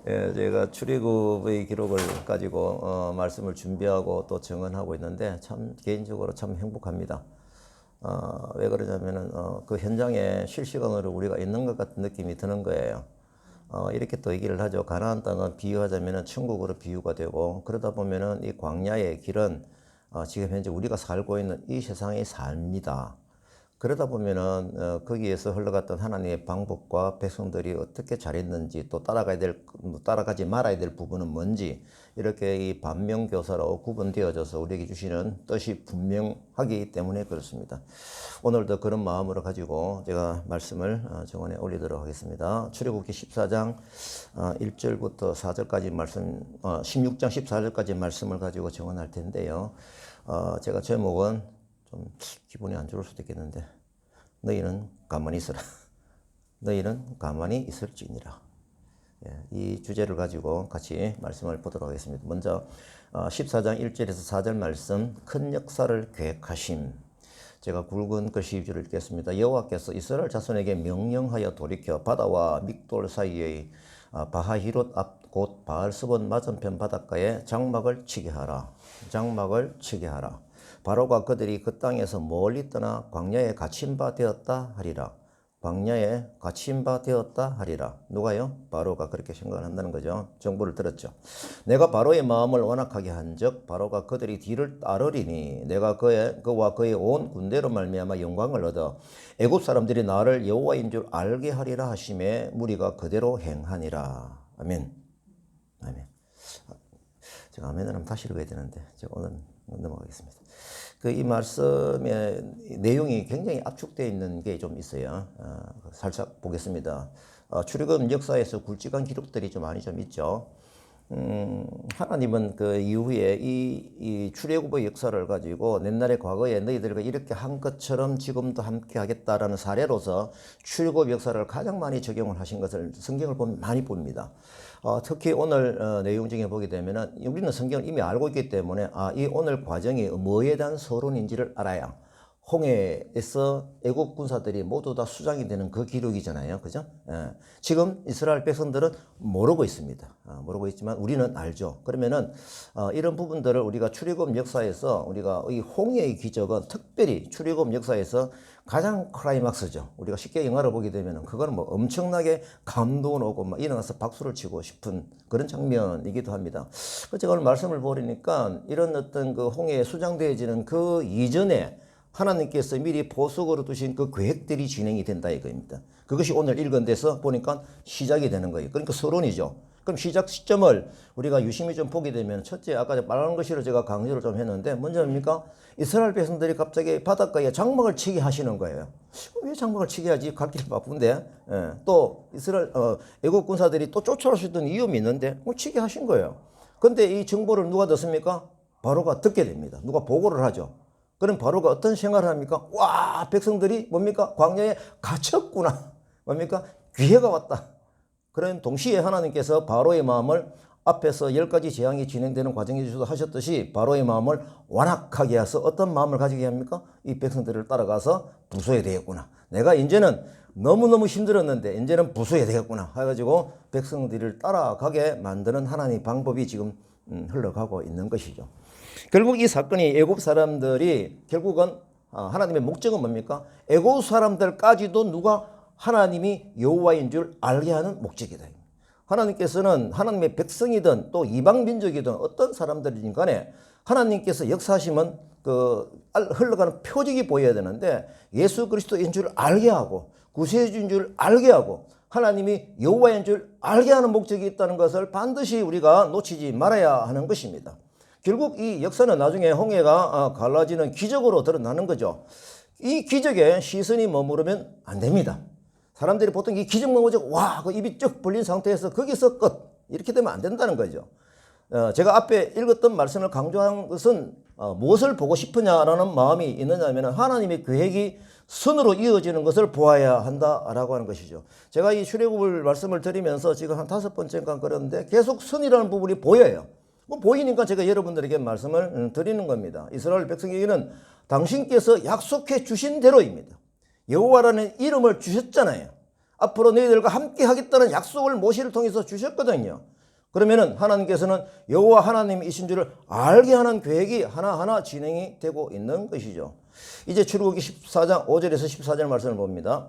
예, 제가 출애굽의 기록을 가지고 말씀을 준비하고 또 정언하고 있는데 참 개인적으로 참 행복합니다. 왜 그러냐면은 그 현장에 실시간으로 우리가 있는 것 같은 느낌이 드는 거예요. 이렇게 또 얘기를 하죠. 가나안 땅은 비유하자면은 천국으로 비유가 되고, 그러다 보면은 이 광야의 길은 지금 현재 우리가 살고 있는 이 세상의 삶이다. 그러다 보면은 거기에서 흘러갔던 하나님의 방법과 백성들이 어떻게 잘했는지, 또 따라가지 말아야 될 부분은 뭔지, 이렇게 이 반면교사로 구분되어져서 우리에게 주시는 뜻이 분명하기 때문에 그렇습니다. 오늘도 그런 마음으로 가지고 제가 말씀을 정원에 올리도록 하겠습니다. 출애굽기 14장 1절부터 4절까지 말씀, 16장 14절까지 말씀을 가지고 정원할 텐데요. 제가 제목은 좀 기분이 안 좋을 수도 있겠는데, 너희는 가만히 있어라. 너희는 가만히 있을지니라. 예, 이 주제를 가지고 같이 말씀을 보도록 하겠습니다. 먼저 14장 1절에서 4절 말씀, 큰 역사를 계획하심. 제가 굵은 글씨 위주로 읽겠습니다. 여호와께서 이스라엘 자손에게 명령하여 돌이켜 바다와 믹돌 사이의 바하히롯 앞 곧 바알스본 맞은편 바닷가에 장막을 치게 하라. 장막을 치게 하라. 바로가 그들이 그 땅에서 멀리 떠나 광야에 갇힌 바 되었다 하리라. 광야에 갇힌 바 되었다 하리라. 누가요? 바로가 그렇게 생각을 한다는 거죠. 정보를 들었죠. 내가 바로의 마음을 완악하게 한즉 바로가 그들이 뒤를 따르리니 내가 그와 그의 온 군대로 말미암아 영광을 얻어 애굽 사람들이 나를 여호와인 줄 알게 하리라 하심에 무리가 그대로 행하니라. 아멘. 아멘. 제가 아멘을 하면 다시 읽어야 되는데 제가 오늘 넘어가겠습니다. 이 말씀의 내용이 굉장히 압축되어 있는 게 좀 있어요. 살짝 보겠습니다. 출애굽 역사에서 굵직한 기록들이 좀 많이 좀 있죠. 하나님은 그 이후에 이 출애굽의 역사를 가지고 옛날의 과거에 너희들과 이렇게 한 것처럼 지금도 함께 하겠다라는 사례로서 출애굽 역사를 가장 많이 적용을 하신 것을 성경을 보면 많이 봅니다. 특히 오늘 내용 중에 보게 되면은 우리는 성경을 이미 알고 있기 때문에 이 오늘 과정이 뭐에 대한 서론인지를 알아야, 홍해에서 애국 군사들이 모두 다 수장이 되는 그 기록이잖아요. 그죠? 예. 지금 이스라엘 백성들은 모르고 있습니다. 모르고 있지만 우리는 알죠. 그러면은 이런 부분들을 우리가 출애굽 역사에서 우리가 이 홍해의 기적은 특별히 출애굽 역사에서 가장 클라이막스죠. 우리가 쉽게 영화를 보게 되면은 그거는 뭐 엄청나게 감동을 오고 막 일어나서 박수를 치고 싶은 그런 장면이기도 합니다. 제가 오늘 말씀을 보니까 이런 어떤 그 홍해에 수장되어지는 그 이전에 하나님께서 미리 보석으로 두신 그 계획들이 진행이 된다 이거입니다. 그것이 오늘 읽은 데서 보니까 시작이 되는 거예요. 그러니까 서론이죠. 그럼 시작 시점을 우리가 유심히 좀 보게 되면, 첫째, 아까 말하는 것으로 제가 강조를 좀 했는데, 먼저 뭡니까? 이스라엘 백성들이 갑자기 바닷가에 장막을 치게 하시는 거예요. 왜 장막을 치게 하지? 갈 길이 바쁜데. 예. 또 이스라엘 애국 군사들이 또 쫓아올 수 있던 이유가 있는데 치게 하신 거예요. 근데 이 정보를 누가 듣습니까? 바로가 듣게 됩니다. 누가 보고를 하죠. 그럼 바로가 어떤 생활을 합니까? 와, 백성들이 뭡니까? 광야에 갇혔구나. 뭡니까? 기회가 왔다. 그런 동시에 하나님께서 바로의 마음을, 앞에서 10가지 재앙이 진행되는 과정에서도 하셨듯이 바로의 마음을 완악하게 해서 어떤 마음을 가지게 합니까? 이 백성들을 따라가서 부숴야 되겠구나. 내가 이제는 너무너무 힘들었는데 이제는 부숴야 되겠구나 해가지고 백성들을 따라가게 만드는 하나님의 방법이 지금 흘러가고 있는 것이죠. 결국 이 사건이 애굽 사람들이 결국은 하나님의 목적은 뭡니까? 애굽 사람들까지도 누가 하나님이 여호와인 줄 알게 하는 목적이다. 하나님께서는 하나님의 백성이든 또 이방 민족이든 어떤 사람들이든 간에 하나님께서 역사하시면 흘러가는 표적이 보여야 되는데, 예수 그리스도인 줄 알게 하고 구세주인 줄 알게 하고 하나님이 여호와인 줄 알게 하는 목적이 있다는 것을 반드시 우리가 놓치지 말아야 하는 것입니다. 결국 이 역사는 나중에 홍해가 갈라지는 기적으로 드러나는 거죠. 이 기적에 시선이 머무르면 안 됩니다. 사람들이 보통 이 기적만 보고 와, 그 입이 쭉 벌린 상태에서 거기서 끝, 이렇게 되면 안 된다는 거죠. 제가 앞에 읽었던 말씀을 강조한 것은 무엇을 보고 싶으냐라는 마음이 있느냐 하면 하나님의 계획이 선으로 이어지는 것을 보아야 한다라고 하는 것이죠. 제가 이 출애굽을 말씀을 드리면서 지금 한 5번째인가 그러는데 계속 선이라는 부분이 보여요. 보이니까 제가 여러분들에게 말씀을 드리는 겁니다. 이스라엘 백성에게는 당신께서 약속해 주신 대로입니다. 여호와라는 이름을 주셨잖아요. 앞으로 너희들과 함께 하겠다는 약속을 모세를 통해서 주셨거든요. 그러면은 하나님께서는 여호와 하나님이신 줄을 알게 하는 계획이 하나하나 진행이 되고 있는 것이죠. 이제 출애굽기 14장 5절에서 14절 말씀을 봅니다.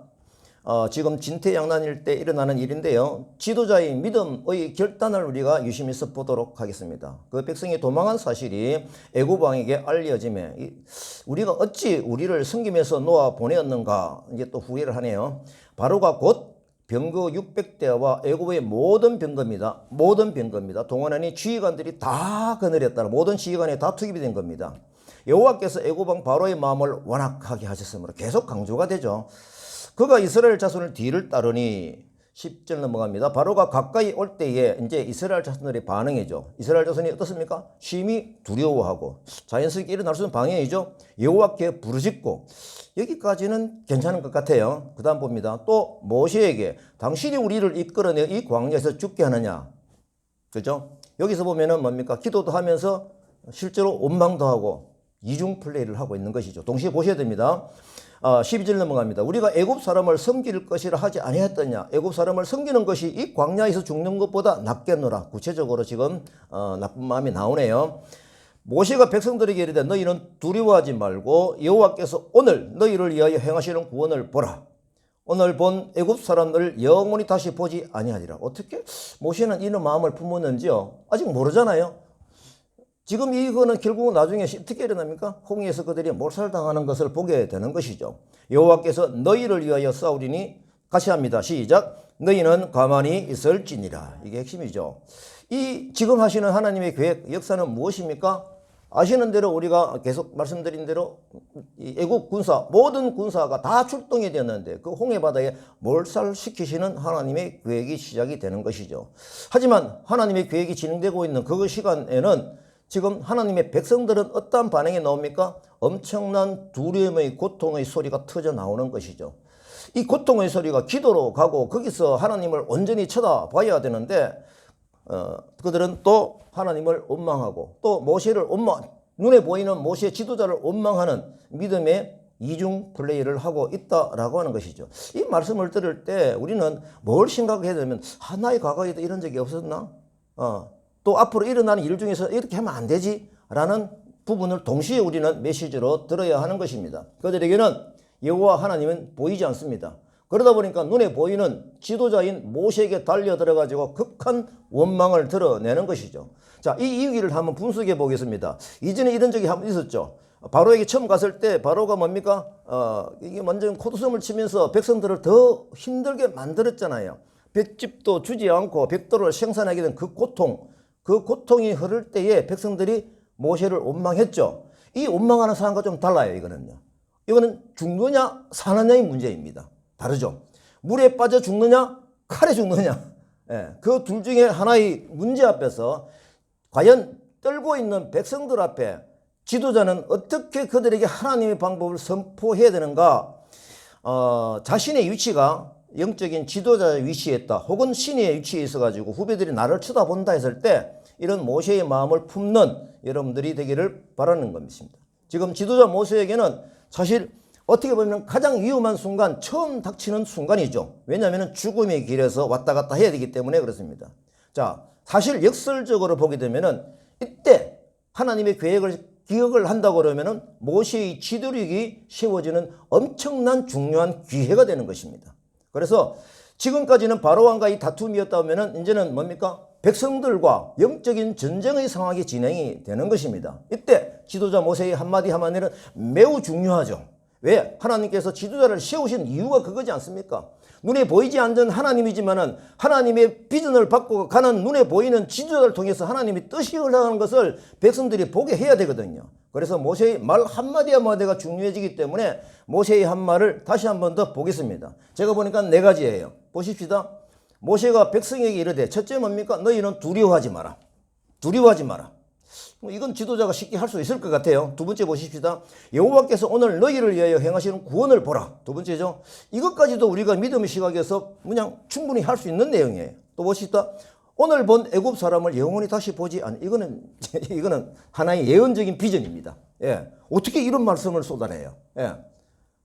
지금 진퇴양난일 때 일어나는 일인데요. 지도자의 믿음의 결단을 우리가 유심해서 보도록 하겠습니다. 그 백성이 도망한 사실이 애굽 왕에게 알려짐에 우리가 어찌 우리를 섬김에서 놓아 보내었는가 이제 또 후회를 하네요. 바로가 곧 병거 600대와 애굽의 모든 병거입니다. 모든 병거입니다. 동원하니 지휘관들이 다 거느렸다. 모든 지휘관이 다 투입이 된 겁니다. 여호와께서 애굽 왕 바로의 마음을 완악하게 하셨으므로 계속 강조가 되죠. 그가 이스라엘 자손을 뒤를 따르니 10절 넘어갑니다. 바로가 가까이 올 때에 이제 이스라엘 자손들의 반응이죠. 이스라엘 자손이 어떻습니까? 심히 두려워하고 자연스럽게 일어날 수 있는 방향이죠. 여호와께 부르짖고 여기까지는 괜찮은 것 같아요. 그 다음 봅니다. 또 모세에게 당신이 우리를 이끌어내 이 광야에서 죽게 하느냐. 그죠? 여기서 보면은 뭡니까? 기도도 하면서 실제로 원망도 하고 이중 플레이를 하고 있는 것이죠. 동시에 보셔야 됩니다. 12절 넘어갑니다. 우리가 애굽 사람을 섬길 것이라 하지 아니했더냐. 애굽 사람을 섬기는 것이 이 광야에서 죽는 것보다 낫겠노라. 구체적으로 지금 나쁜 마음이 나오네요. 모세가 백성들에게 이르되 너희는 두려워하지 말고 여호와께서 오늘 너희를 위하여 행하시는 구원을 보라. 오늘 본 애굽 사람들을 영원히 다시 보지 아니하리라. 어떻게 모세는 이런 마음을 품었는지요? 아직 모르잖아요. 지금 이거는 결국은 나중에 어떻게 일어납니까? 홍해에서 그들이 몰살당하는 것을 보게 되는 것이죠. 여호와께서 너희를 위하여 싸우리니 같이 합니다. 시작. 너희는 가만히 있을지니라. 이게 핵심이죠. 이 지금 하시는 하나님의 계획, 역사는 무엇입니까? 아시는 대로 우리가 계속 말씀드린 대로 이 애국 군사, 모든 군사가 다 출동이 되었는데 그 홍해바다에 몰살시키시는 하나님의 계획이 시작이 되는 것이죠. 하지만 하나님의 계획이 진행되고 있는 그 시간에는 지금 하나님의 백성들은 어떠한 반응이 나옵니까? 엄청난 두려움의 고통의 소리가 터져 나오는 것이죠. 이 고통의 소리가 기도로 가고 거기서 하나님을 온전히 쳐다봐야 되는데 그들은 또 하나님을 원망하고 또 모세를 눈에 보이는 모세 지도자를 원망하는 믿음의 이중 플레이를 하고 있다라고 하는 것이죠. 이 말씀을 들을 때 우리는 뭘 생각해야 되냐면 나의 과거에도 이런 적이 없었나? 또 앞으로 일어나는 일 중에서 이렇게 하면 안 되지 라는 부분을 동시에 우리는 메시지로 들어야 하는 것입니다. 그들에게는 여호와 하나님은 보이지 않습니다. 그러다 보니까 눈에 보이는 지도자인 모세에게 달려들어 가지고 극한 원망을 드러내는 것이죠. 자, 이 이유기를 한번 분석해 보겠습니다. 이전에 이런 적이 한번 있었죠. 바로에게 처음 갔을 때 바로가 뭡니까? 이게 완전 코드숨을 치면서 백성들을 더 힘들게 만들었잖아요. 볏집도 주지 않고 벽돌을 생산하게 된 그 고통이 흐를 때에 백성들이 모세를 원망했죠. 이 원망하는 사람과 좀 달라요. 이거는 죽느냐 사느냐의 문제입니다. 다르죠. 물에 빠져 죽느냐 칼에 죽느냐. 그 둘 중에 하나의 문제 앞에서 과연 떨고 있는 백성들 앞에 지도자는 어떻게 그들에게 하나님의 방법을 선포해야 되는가. 자신의 위치가 영적인 지도자의 위치에 있다 혹은 신의 위치에 있어가지고 후배들이 나를 쳐다본다 했을 때 이런 모세의 마음을 품는 여러분들이 되기를 바라는 것입니다. 지금 지도자 모세에게는 사실 어떻게 보면 가장 위험한 순간, 처음 닥치는 순간이죠. 왜냐하면 죽음의 길에서 왔다 갔다 해야 되기 때문에 그렇습니다. 자, 사실 역설적으로 보게 되면은 이때 하나님의 계획을 기억을 한다고 그러면은 모세의 지도력이 세워지는 엄청난 중요한 기회가 되는 것입니다. 그래서 지금까지는 바로왕과의 다툼이었다면은 이제는 뭡니까? 백성들과 영적인 전쟁의 상황이 진행이 되는 것입니다. 이때 지도자 모세의 한마디 한마디는 매우 중요하죠. 왜? 하나님께서 지도자를 세우신 이유가 그거지 않습니까? 눈에 보이지 않는 하나님이지만은 하나님의 비전을 받고 가는 눈에 보이는 지도자를 통해서 하나님이 뜻이 흘러가는 것을 백성들이 보게 해야 되거든요. 그래서 모세의 말 한마디 한마디가 중요해지기 때문에 모세의 한 말을 다시 한 번 더 보겠습니다. 제가 보니까 4가지예요. 보십시다. 모세가 백성에게 이르되 첫째 뭡니까? 너희는 두려워하지 마라. 두려워하지 마라. 이건 지도자가 쉽게 할 수 있을 것 같아요. 두 번째 보십시다. 여호와께서 오늘 너희를 위하여 행하시는 구원을 보라. 두 번째죠. 이것까지도 우리가 믿음의 시각에서 그냥 충분히 할 수 있는 내용이에요. 또 보십시다. 오늘 본 애굽 사람을 영원히 다시 보지 않. 이거는 하나의 예언적인 비전입니다. 예. 어떻게 이런 말씀을 쏟아내요? 예.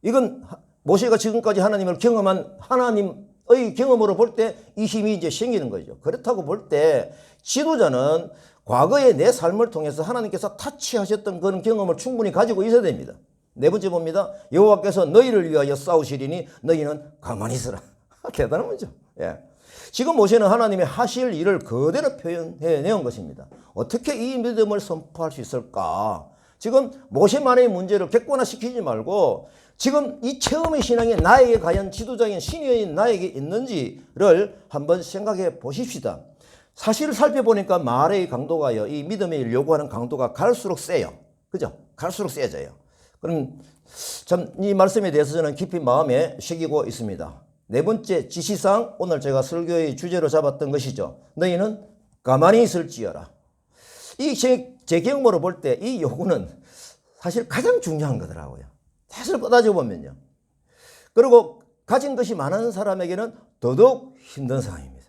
이건 모세가 지금까지 하나님을 경험한 하나님 경험으로 볼 때 이 힘이 이제 생기는 거죠. 그렇다고 볼 때 지도자는 과거의 내 삶을 통해서 하나님께서 타치하셨던 그런 경험을 충분히 가지고 있어야 됩니다. 네 번째 봅니다. 여호와께서 너희를 위하여 싸우시리니 너희는 가만히 있으라. 대단한 거죠. 예. 지금 모세는 하나님의 하실 일을 그대로 표현해 내온 것입니다. 어떻게 이 믿음을 선포할 수 있을까? 지금 모세만의 문제를 객관화시키지 말고 지금 이 체험의 신앙이 나에게 과연 지도자인 시니어인 나에게 있는지를 한번 생각해 보십시다. 사실을 살펴보니까 말의 강도가요, 이 믿음을 요구하는 강도가 갈수록 세요. 그죠? 갈수록 세져요. 그럼 참 이 말씀에 대해서 저는 깊이 마음에 새기고 있습니다. 네 번째 지시상 오늘 제가 설교의 주제로 잡았던 것이죠. 너희는 가만히 있을지어라. 이 제 경험으로 볼 때 이 요구는 사실 가장 중요한 거더라고요. 사실 따지고 보면요. 그리고 가진 것이 많은 사람에게는 더더욱 힘든 상황입니다.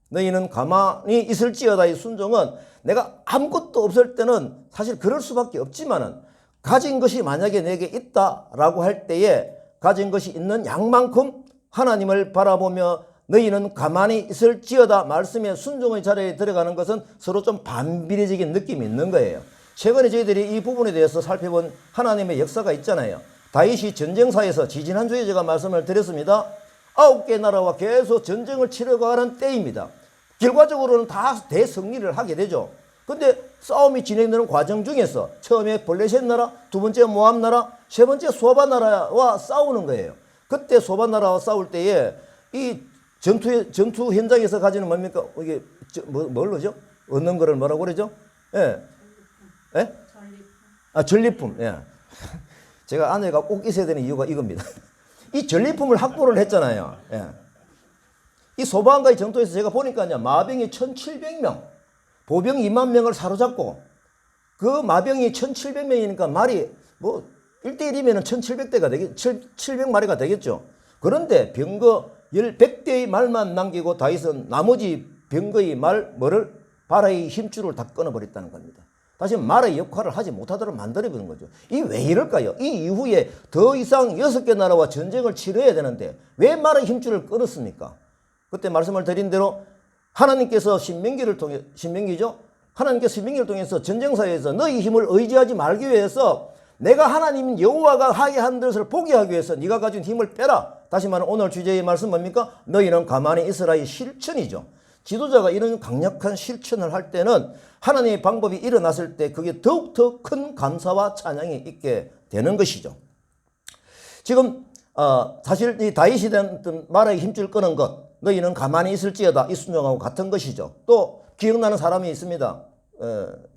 너희는 가만히 있을지어다. 이 순종은 내가 아무것도 없을 때는 사실 그럴 수밖에 없지만은 가진 것이 만약에 내게 있다라고 할 때에 가진 것이 있는 양만큼 하나님을 바라보며 너희는 가만히 있을지어다 말씀의 순종의 자리에 들어가는 것은 서로 좀 반비례적인 느낌이 있는 거예요. 최근에 저희들이 이 부분에 대해서 살펴본 하나님의 역사가 있잖아요. 다윗이 전쟁사에서 지지난주에 제가 말씀을 드렸습니다. 9개 나라와 계속 전쟁을 치러가는 때입니다. 결과적으로는 다 대승리를 하게 되죠. 근데 싸움이 진행되는 과정 중에서 처음에 블레셋 나라, 두 번째 모압 나라, 세 번째 소바 나라와 싸우는 거예요. 그때 소바 나라와 싸울 때에 이 전투 현장에서 가지는 뭡니까? 이게 뭘로죠? 얻는 거를 뭐라고 그러죠? 예. 예? 전리품. 예. 제가 아내가 꼭 있어야 되는 이유가 이겁니다. 이 전리품을 확보를 했잖아요. 예. 이 소바한가의 전투에서 제가 보니까요, 마병이 1,700명, 보병 2만 명을 사로잡고 그 마병이 1,700명이니까 말이 뭐 1대1이면 1,700대가 되겠, 700마리가 되겠죠. 그런데 병거 100대의 말만 남기고 다윗은 나머지 병거의 뭐를 바라의 힘줄을 다 끊어버렸다는 겁니다. 다시 말의 역할을 하지 못하도록 만들어버린 거죠. 이 왜 이럴까요? 이 이후에 더 이상 6개 나라와 전쟁을 치러야 되는데 왜 말의 힘줄을 끊었습니까? 그때 말씀을 드린 대로 하나님께서 신명기죠? 하나님께서 신명기를 통해서 전쟁사에서 너희 힘을 의지하지 말기 위해서 내가 하나님 여호와가 하게 한 것을 보게 하기 위해서 네가 가진 힘을 빼라. 다시 말하면 오늘 주제의 말씀 뭡니까? 너희는 가만히 있으라의 실천이죠. 지도자가 이런 강력한 실천을 할 때는 하나님의 방법이 일어났을 때 그게 더욱더 큰 감사와 찬양이 있게 되는 것이죠. 지금 사실 이 다윗이 된 말의 힘줄 끄는 것, 너희는 가만히 있을지어다 이 순종하고 같은 것이죠. 또 기억나는 사람이 있습니다.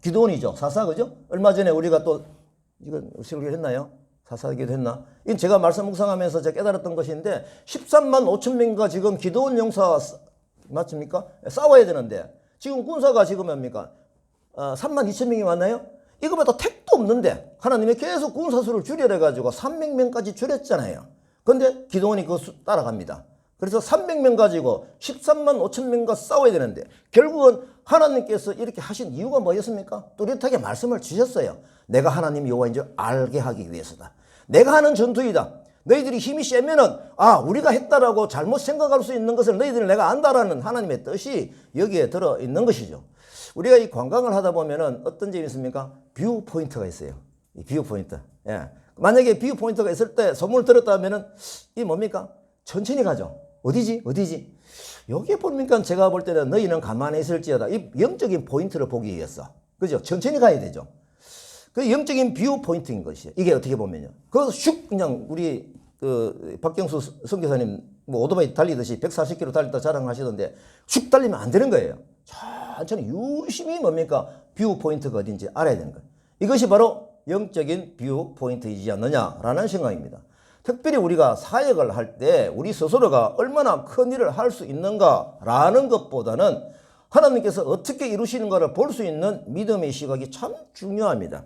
기드온이죠. 사사 그죠? 얼마 전에 우리가 또 이건 설교했나요? 사사기도 했나? 이건 제가 말씀 묵상하면서 제가 깨달았던 것인데 13만 5천 명과 지금 기드온 용사 맞습니까? 싸워야 되는데 지금 군사가 지금 뭡니까? 3만 2천 명이 왔나요? 이거보다 택도 없는데 하나님이 계속 군사수를 줄여라 가지고 300명까지 줄였잖아요. 근데 기드온이 그 수 따라갑니다. 그래서 300명 가지고 13만 5천 명과 싸워야 되는데 결국은 하나님께서 이렇게 하신 이유가 뭐였습니까? 뚜렷하게 말씀을 주셨어요. 내가 하나님 여호와인 줄 알게 하기 위해서다. 내가 하는 전투이다. 너희들이 힘이 세면은 우리가 했다라고 잘못 생각할 수 있는 것을 너희들은 내가 안다라는 하나님의 뜻이 여기에 들어 있는 것이죠. 우리가 이 관광을 하다 보면은 어떤 점이 있습니까? 뷰 포인트가 있어요. 이 뷰 포인트. 예. 만약에 뷰 포인트가 있을 때 소문을 들었다면은 이 뭡니까? 천천히 가죠. 어디지? 여기에 보니까 제가 볼 때는 너희는 가만히 있을지어다. 이 영적인 포인트를 보기 위해서. 그죠? 천천히 가야 되죠. 그 영적인 뷰 포인트인 것이에요. 이게 어떻게 보면요. 그래서 슉 그냥 우리 박경수 선교사님 뭐 오토바이 달리듯이 140km 달렸다 자랑하시던데 슉 달리면 안 되는 거예요. 천천히 유심히 뭡니까? 뷰 포인트가 어딘지 알아야 되는 거예요. 이것이 바로 영적인 뷰 포인트이지 않느냐라는 생각입니다. 특별히 우리가 사역을 할 때 우리 스스로가 얼마나 큰 일을 할 수 있는가라는 것보다는 하나님께서 어떻게 이루시는가를 볼 수 있는 믿음의 시각이 참 중요합니다.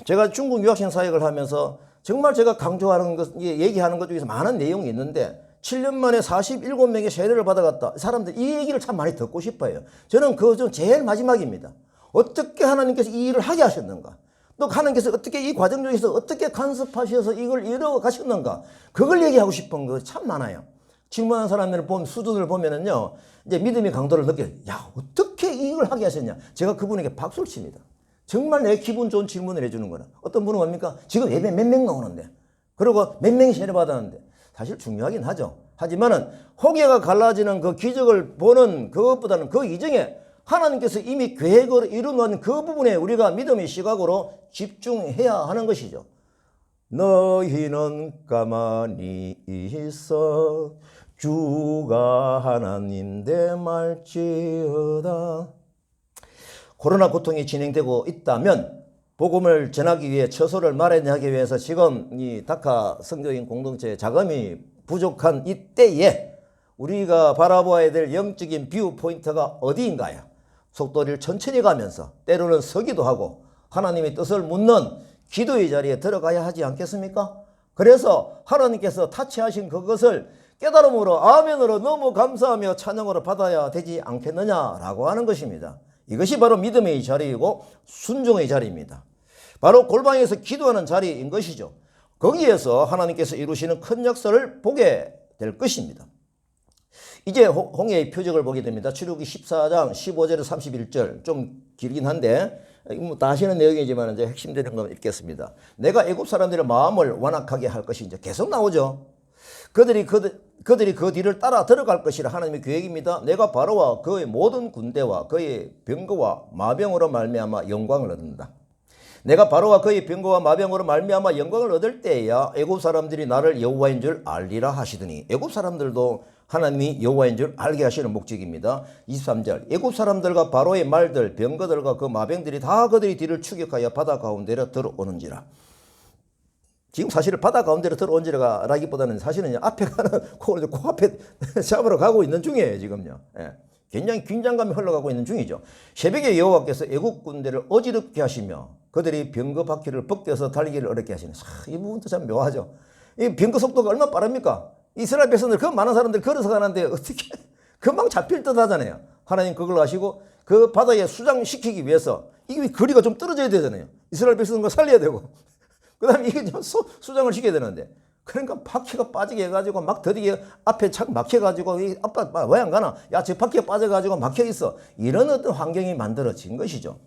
제가 중국 유학생 사역을 하면서 정말 제가 강조하는 것, 얘기하는 것 중에서 많은 내용이 있는데 7년 만에 47명의 세례를 받아갔다. 사람들 이 얘기를 참 많이 듣고 싶어요. 저는 그거 좀 제일 마지막입니다. 어떻게 하나님께서 이 일을 하게 하셨는가? 또 하나님께서 어떻게 이 과정 중에서 어떻게 간섭하셔서 이걸 이루어 가셨는가? 그걸 얘기하고 싶은 거 참 많아요. 질문한 사람들을 보면 수준을 보면은요, 이제 믿음의 강도를 느껴요. 야, 어떻게 이걸 하게 하셨냐? 제가 그분에게 박수를 칩니다. 정말 내 기분 좋은 질문을 해주는 거라. 어떤 분은 뭡니까? 지금 예배 몇 명 나오는데, 그리고 몇 명이 세례 받았는데, 사실 중요하긴 하죠. 하지만은 홍해가 갈라지는 그 기적을 보는 그것보다는 그 이전에 하나님께서 이미 계획을 이루는 그 부분에 우리가 믿음의 시각으로 집중해야 하는 것이죠. 너희는 가만히 있어 주가 하나님 대 말지어다. 코로나 고통이 진행되고 있다면 복음을 전하기 위해 처소를 마련하기 위해서 지금 이 다카 성교인 공동체의 자금이 부족한 이때에 우리가 바라보아야 될 영적인 뷰 포인트가 어디인가요? 속도를 천천히 가면서 때로는 서기도 하고 하나님의 뜻을 묻는 기도의 자리에 들어가야 하지 않겠습니까? 그래서 하나님께서 타치하신 그것을 깨달음으로 아멘으로 너무 감사하며 찬양으로 받아야 되지 않겠느냐라고 하는 것입니다. 이것이 바로 믿음의 자리이고 순종의 자리입니다. 바로 골방에서 기도하는 자리인 것이죠. 거기에서 하나님께서 이루시는 큰 역사를 보게 될 것입니다. 이제 홍해의 표적을 보게 됩니다. 출애굽기 14장 15절에서 31절, 좀 길긴 한데 다 아시는 내용이지만 이제 핵심되는 거 읽겠습니다. 내가 애굽 사람들의 마음을 완악하게 할 것이 이제 계속 나오죠. 그들이 그 뒤를 따라 들어갈 것이라 하나님의 계획입니다. 내가 바로와 그의 모든 군대와 그의 병거와 마병으로 말미암아 영광을 얻는다. 내가 바로와 그의 병거와 마병으로 말미암아 영광을 얻을 때에야 애굽 사람들이 나를 여호와인 줄 알리라 하시더니, 애굽 사람들도 하나님이 여호와인 줄 알게 하시는 목적입니다. 23절, 애굽 사람들과 바로의 말들 병거들과 그 마병들이 다 그들이 뒤를 추격하여 바다 가운데로 들어오는지라. 지금 사실은 바다 가운데로 들어온지라 라기보다는 사실은 앞에 가는 코앞에 잡으러 가고 있는 중이에요. 지금요. 예. 굉장히 긴장감이 흘러가고 있는 중이죠. 새벽에 여호와께서 애국 군대를 어지럽게 하시며 그들이 병거 바퀴를 벗겨서 달리기를 어렵게 하시는, 이 부분도 참 묘하죠. 이 병거 속도가 얼마나 빠릅니까? 이스라엘 백성들, 그 많은 사람들 걸어서 가는데 어떻게 금방 잡힐 듯 하잖아요. 하나님 그걸 아시고 그 바다에 수장시키기 위해서 이게 거리가 좀 떨어져야 되잖아요. 이스라엘 백성들 살려야 되고 그 다음에 이게 좀 수장을 시켜야 되는데, 그러니까 바퀴가 빠지게 해가지고 막 더디게 앞에 착 막혀가지고 이 아빠 왜 안 가나? 야, 저 바퀴가 빠져가지고 막혀있어. 이런 어떤 환경이 만들어진 것이죠.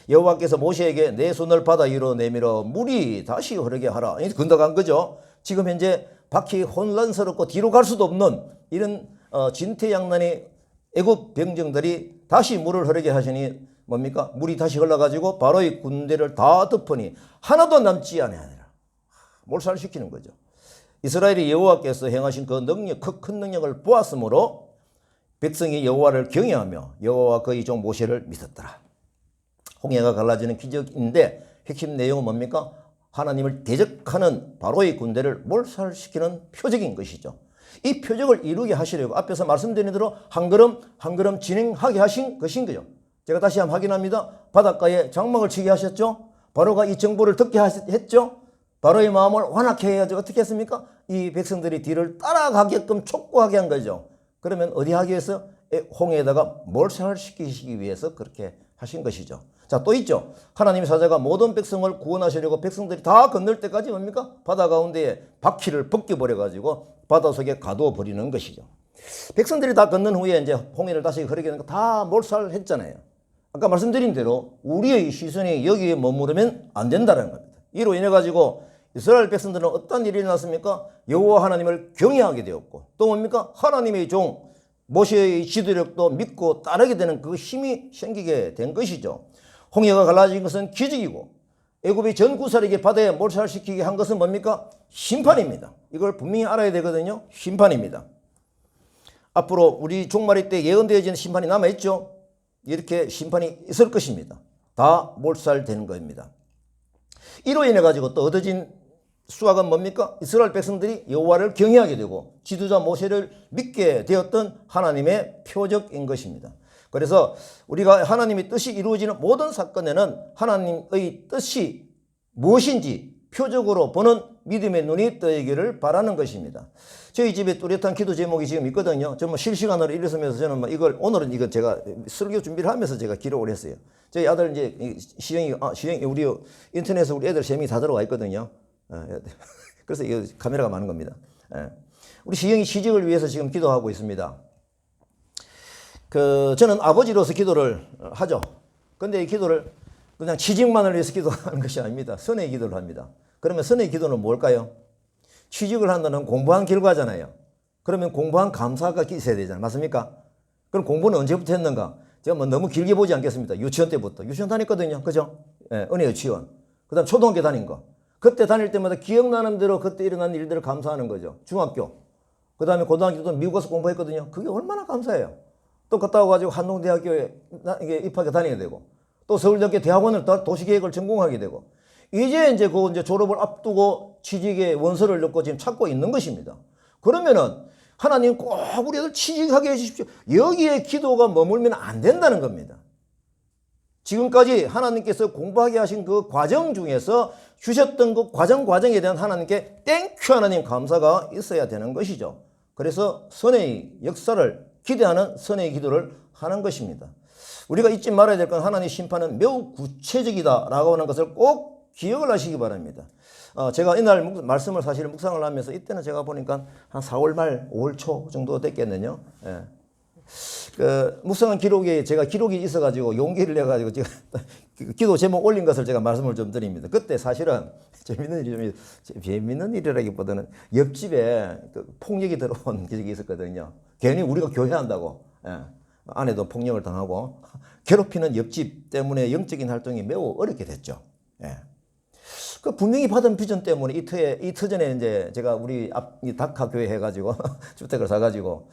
여호와께서 모세에게 내 손을 바다 위로 내밀어 물이 다시 흐르게 하라. 건너간 거죠. 지금 현재 바퀴 혼란스럽고 뒤로 갈 수도 없는 이런 진퇴양난의 애굽 병정들이 다시 물을 흐르게 하시니 뭡니까? 물이 다시 흘러가지고 바로의 군대를 다 덮으니 하나도 남지 아니하니라. 몰살시키는 거죠. 이스라엘이 여호와께서 행하신 그 능력, 큰 능력을 보았으므로 백성이 여호와를 경외하며 여호와와 그의 종 모세를 믿었더라. 홍해가 갈라지는 기적인데 핵심 내용은 뭡니까? 하나님을 대적하는 바로의 군대를 몰살시키는 표적인 것이죠. 이 표적을 이루게 하시려고 앞에서 말씀드린 대로 한 걸음 한 걸음 진행하게 하신 것인 거죠. 제가 다시 한번 확인합니다. 바닷가에 장막을 치게 하셨죠. 바로가 이 정보를 듣게 했죠. 바로의 마음을 완악해 해야죠. 어떻게 했습니까? 이 백성들이 뒤를 따라가게끔 촉구하게 한 거죠. 그러면 어디 하기 위해서? 홍해에다가 몰살시키시기 위해서 그렇게 하신 것이죠. 자, 또 있죠. 하나님의 사자가 모든 백성을 구원하시려고 백성들이 다 건널 때까지 뭡니까? 바다 가운데에 바퀴를 벗겨버려가지고 바다 속에 가두어 버리는 것이죠. 백성들이 다 건넌 후에 이제 홍해를 다시 흐르게 하는 거 다 몰살했잖아요. 아까 말씀드린 대로 우리의 시선이 여기에 머무르면 안 된다는 겁니다. 이로 인해 가지고 이스라엘 백성들은 어떤 일이 일어났습니까? 여호와 하나님을 경외하게 되었고, 또 뭡니까? 하나님의 종 모세의 지도력도 믿고 따르게 되는 그 힘이 생기게 된 것이죠. 홍해가 갈라진 것은 기적이고 애굽이 전 구사에게 바다에 몰살시키게 한 것은 뭡니까? 심판입니다. 이걸 분명히 알아야 되거든요. 심판입니다. 앞으로 우리 종말의 때 예언되어지는 심판이 남아있죠. 이렇게 심판이 있을 것입니다. 다 몰살되는 겁니다. 이로 인해 가지고 또 얻어진 수확은 뭡니까? 이스라엘 백성들이 여호와를 경외하게 되고 지도자 모세를 믿게 되었던 하나님의 표적인 것입니다. 그래서 우리가 하나님의 뜻이 이루어지는 모든 사건에는 하나님의 뜻이 무엇인지 표적으로 보는 믿음의 눈이 떠있기를 바라는 것입니다. 저희 집에 뚜렷한 기도 제목이 지금 있거든요. 정말 실시간으로 일어서면서 저는 이걸 오늘은 이거 제가 설교 준비를 하면서 제가 기록을 했어요. 저희 아들 이제 시영이 우리 인터넷에 우리 애들 재미 다 들어와 있거든요. 그래서 이 카메라가 많은 겁니다. 우리 시영이 시집을 위해서 지금 기도하고 있습니다. 저는 아버지로서 기도를 하죠. 근데 이 기도를 그냥 취직만을 위해서 기도하는 것이 아닙니다. 선의 기도를 합니다. 그러면 선의 기도는 뭘까요? 취직을 한다는 공부한 결과잖아요. 그러면 공부한 감사가 있어야 되잖아요. 맞습니까? 그럼 공부는 언제부터 했는가? 제가 뭐 너무 길게 보지 않겠습니다. 유치원 때부터. 유치원 다녔거든요. 그죠? 예, 은혜 유치원. 그 다음 초등학교 다닌 거. 그때 다닐 때마다 기억나는 대로 그때 일어난 일들을 감사하는 거죠. 중학교. 그 다음에 고등학교도 미국 가서 공부했거든요. 그게 얼마나 감사해요. 또 갔다 와가지고 한동대학교에 입학해 다니게 되고, 또 서울대학교 대학원을 도시계획을 전공하게 되고, 이제 졸업을 앞두고 취직의 원서를 넣고 지금 찾고 있는 것입니다. 그러면은 하나님 꼭 우리들 취직하게 해주십시오. 여기에 기도가 머물면 안 된다는 겁니다. 지금까지 하나님께서 공부하게 하신 그 과정 중에서 주셨던 그 과정에 대한 하나님께 땡큐 하나님 감사가 있어야 되는 것이죠. 그래서 선의 역사를 기대하는 선의 기도를 하는 것입니다. 우리가 잊지 말아야 될 건 하나님의 심판은 매우 구체적이다라고 하는 것을 꼭 기억을 하시기 바랍니다. 제가 이날 말씀을 사실 묵상을 하면서 이때는 제가 보니까 한 4월 말 5월 초 정도 됐겠네요. 예. 묵상한 기록에 제가 기록이 있어가지고 용기를 내가지고 제가 기도 제목 올린 것을 제가 말씀을 좀 드립니다. 그때 사실은 재밌는 일이라기보다는 옆집에 폭력이 들어온 기적이 있었거든요. 괜히 우리가 교회한다고, 예. 아내도 폭력을 당하고 괴롭히는 옆집 때문에 영적인 활동이 매우 어렵게 됐죠. 예. 분명히 받은 비전 때문에 이틀 전에 이제 제가 우리 다카 교회 해가지고 주택을 사가지고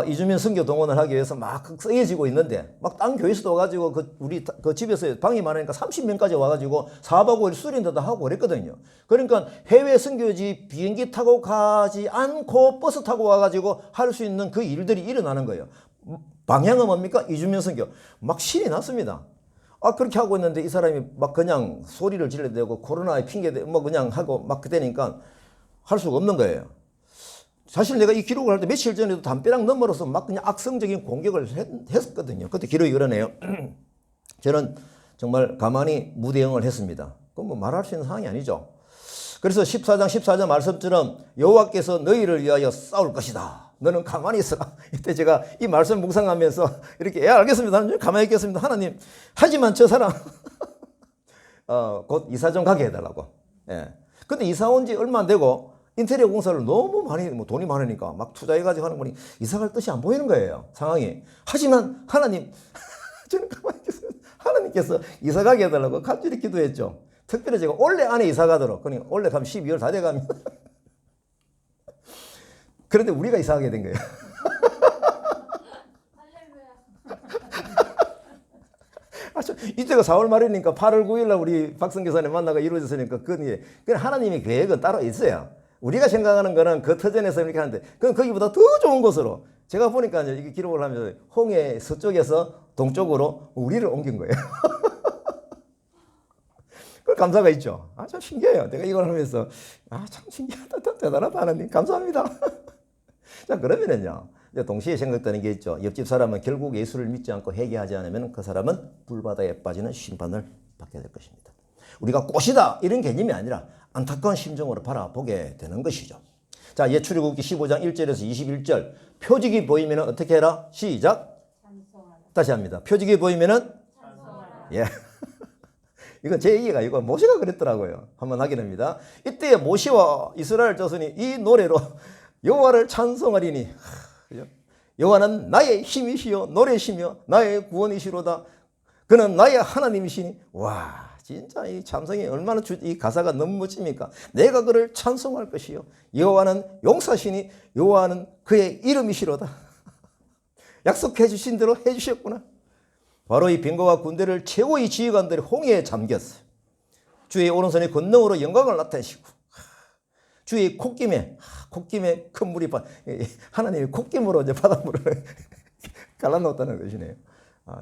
이주민 선교 동원을 하기 위해서 막 쓰여지고 있는데 막 딴 교회에서도 와가지고 우리 집에서 방이 많으니까 30명까지 와가지고 4박 5일 수련도 하고 그랬거든요. 그러니까 해외 선교지 비행기 타고 가지 않고 버스 타고 와가지고 할 수 있는 그 일들이 일어나는 거예요. 방향은 뭡니까? 이주민 선교. 막 신이 났습니다. 그렇게 하고 있는데 이 사람이 막 그냥 소리를 질러대고 코로나에 핑계대고 뭐 그냥 하고 막 그러니까 할 수가 없는 거예요. 사실 내가 이 기록을 할 때 며칠 전에도 담벼락 너머로서 막 그냥 악성적인 공격을 했었거든요. 그때 기록이 그러네요. 저는 정말 가만히 무대응을 했습니다. 그건 뭐 말할 수 있는 상황이 아니죠. 그래서 14장 말씀처럼 여호와께서 너희를 위하여 싸울 것이다. 너는 가만히 있어라. 이때 제가 이 말씀 묵상하면서 이렇게 알겠습니다. 하나님 가만히 있겠습니다. 하나님 하지만 저 사람 곧 이사 좀 가게 해달라고. 예. 근데 이사 온 지 얼마 안 되고 인테리어 공사를 너무 많이 돈이 많으니까 막 투자해가지고 하는 거니 이사 갈 뜻이 안 보이는 거예요. 상황이. 하지만 하나님 저는 가만히 있겠습니다. 하나님께서 이사 가게 해달라고 간절히 기도했죠. 특별히 제가 올해 안에 이사 가도록. 그러니까 올해 가면 12월 다 돼가면 그런데 우리가 이사하게 된 거예요. 이때가 4월 말이니까 8월 9일 날 우리 박성 교사님 만나가 이루어졌으니까 그건 하나님의 계획은 따로 있어요. 우리가 생각하는 거는 그 터전에서 이렇게 하는데 그건 거기보다 더 좋은 곳으로 제가 보니까 이게 기록을 하면서 홍해 서쪽에서 동쪽으로 우리를 옮긴 거예요. 그 감사가 있죠. 참 신기해요. 내가 이걸 하면서 참 신기하다. 대단하다 하나님. 감사합니다. 자, 그러면은요. 이제 동시에 생각되는 게 있죠. 옆집 사람은 결국 예수를 믿지 않고 회개하지 않으면 그 사람은 불바다에 빠지는 심판을 받게 될 것입니다. 우리가 꽃이다 이런 개념이 아니라 안타까운 심정으로 바라보게 되는 것이죠. 자, 출애굽기 15장 1절에서 21절. 표적이 보이면 어떻게 해라? 시작. 다시 합니다. 표적이 보이면은 예. 이건 제 얘기가 아니고 모세가 그랬더라고요. 한번 확인합니다. 이때 모세와 이스라엘 자손이 이 노래로 여호와를 찬송하리니 여호와는 나의 힘이시요 노래시며 나의 구원이시로다. 그는 나의 하나님이시니. 와, 진짜 이 찬송이 얼마나 이 가사가 너무 멋집니까? 내가 그를 찬송할 것이요 여호와는 용사시니 여호와는 그의 이름이시로다. 약속해 주신 대로 해 주셨구나. 바로 이 빈거와 군대를 최고의 지휘관들이 홍해에 잠겼어요. 주의 오른손의 권능으로 영광을 나타내시고 주의 콧김에 큰 물이 하나님의 콧김으로 이제 바닷물을 갈라놓았다는 것이네요.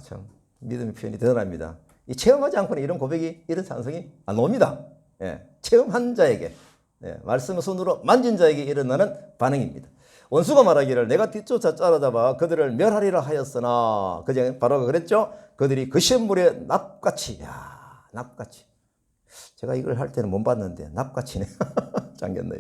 참 믿음의 표현이 대단합니다. 이 체험하지 않고는 이런 고백이 이런 찬송이 안 옵니다. 예, 체험한 자에게 말씀의 손으로 만진 자에게 일어나는 반응입니다. 원수가 말하기를 내가 뒤쫓아 따라잡아 그들을 멸하리라 하였으나 그제 바로 그랬죠. 그들이 그 시험물에 납같이 납같이 제가 이걸 할 때는 못 봤는데 납같이네. 잠겼네.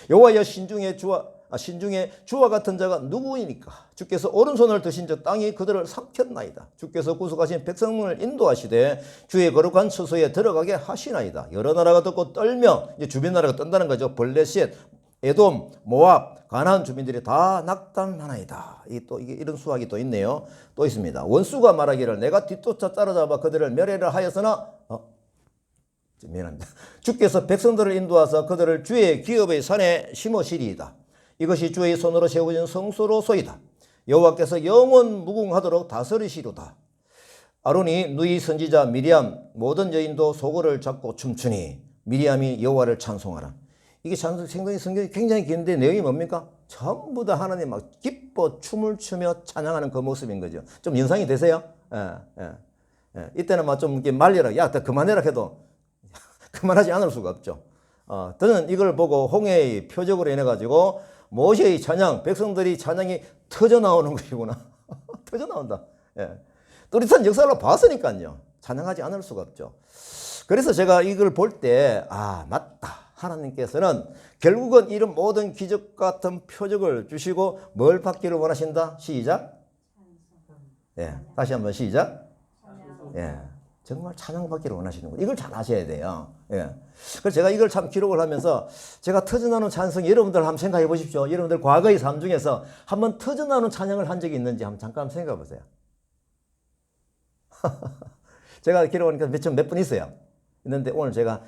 여호와여 신중에 주와 신중에 주와 같은 자가 누구이니까? 주께서 오른손을 드신 저 땅이 그들을 삼켰나이다. 주께서 구속하신 백성을 인도하시되 주의 거룩한 처소에 들어가게 하시나이다. 여러 나라가 듣고 떨며, 이제 주변 나라가 떤다는 거죠. 블레셋, 에돔, 모압, 가나안 주민들이 다 낙담하나이다. 이게 이런 수학이 또 있네요. 또 있습니다. 원수가 말하기를 내가 뒤쫓아 따라잡아 그들을 멸해라 하였으나 미안합니다. 주께서 백성들을 인도하사 그들을 주의 기업의 산에 심으시리이다. 이것이 주의 손으로 세워진 성소로소이다. 여호와께서 영원 무궁하도록 다스리시로다. 아론이 누이 선지자 미리암 모든 여인도 소고를 잡고 춤추니 미리암이 여호와를 찬송하라. 이게 성경이 굉장히 긴데 내용이 뭡니까? 전부 다 하나님 막 기뻐 춤을 추며 찬양하는 그 모습인 거죠. 좀 연상이 되세요? 이때는 막 좀 이렇게 말려라. 야, 그만해라 해도 그만하지 않을 수가 없죠. 저는 이걸 보고 홍해의 표적으로 인해 가지고 모세의 찬양, 백성들이 찬양이 터져 나오는 것이구나. 터져 나온다. 뚜렷한 역사로 봤으니까요. 찬양하지 않을 수가 없죠. 그래서 제가 이걸 볼 때, 맞다. 하나님께서는 결국은 이런 모든 기적 같은 표적을 주시고 뭘 받기를 원하신다? 시작. 다시 한번 시작. 정말 찬양받기를 원하시는 거예요. 이걸 잘 아셔야 돼요. 그래서 제가 이걸 참 기록을 하면서 제가 터져나오는 찬송, 여러분들 한번 생각해 보십시오. 여러분들 과거의 삶 중에서 한번 터져나오는 찬양을 한 적이 있는지 한번 잠깐 생각해 보세요. 제가 기록하니까 몇 분 있어요. 있는데 오늘 제가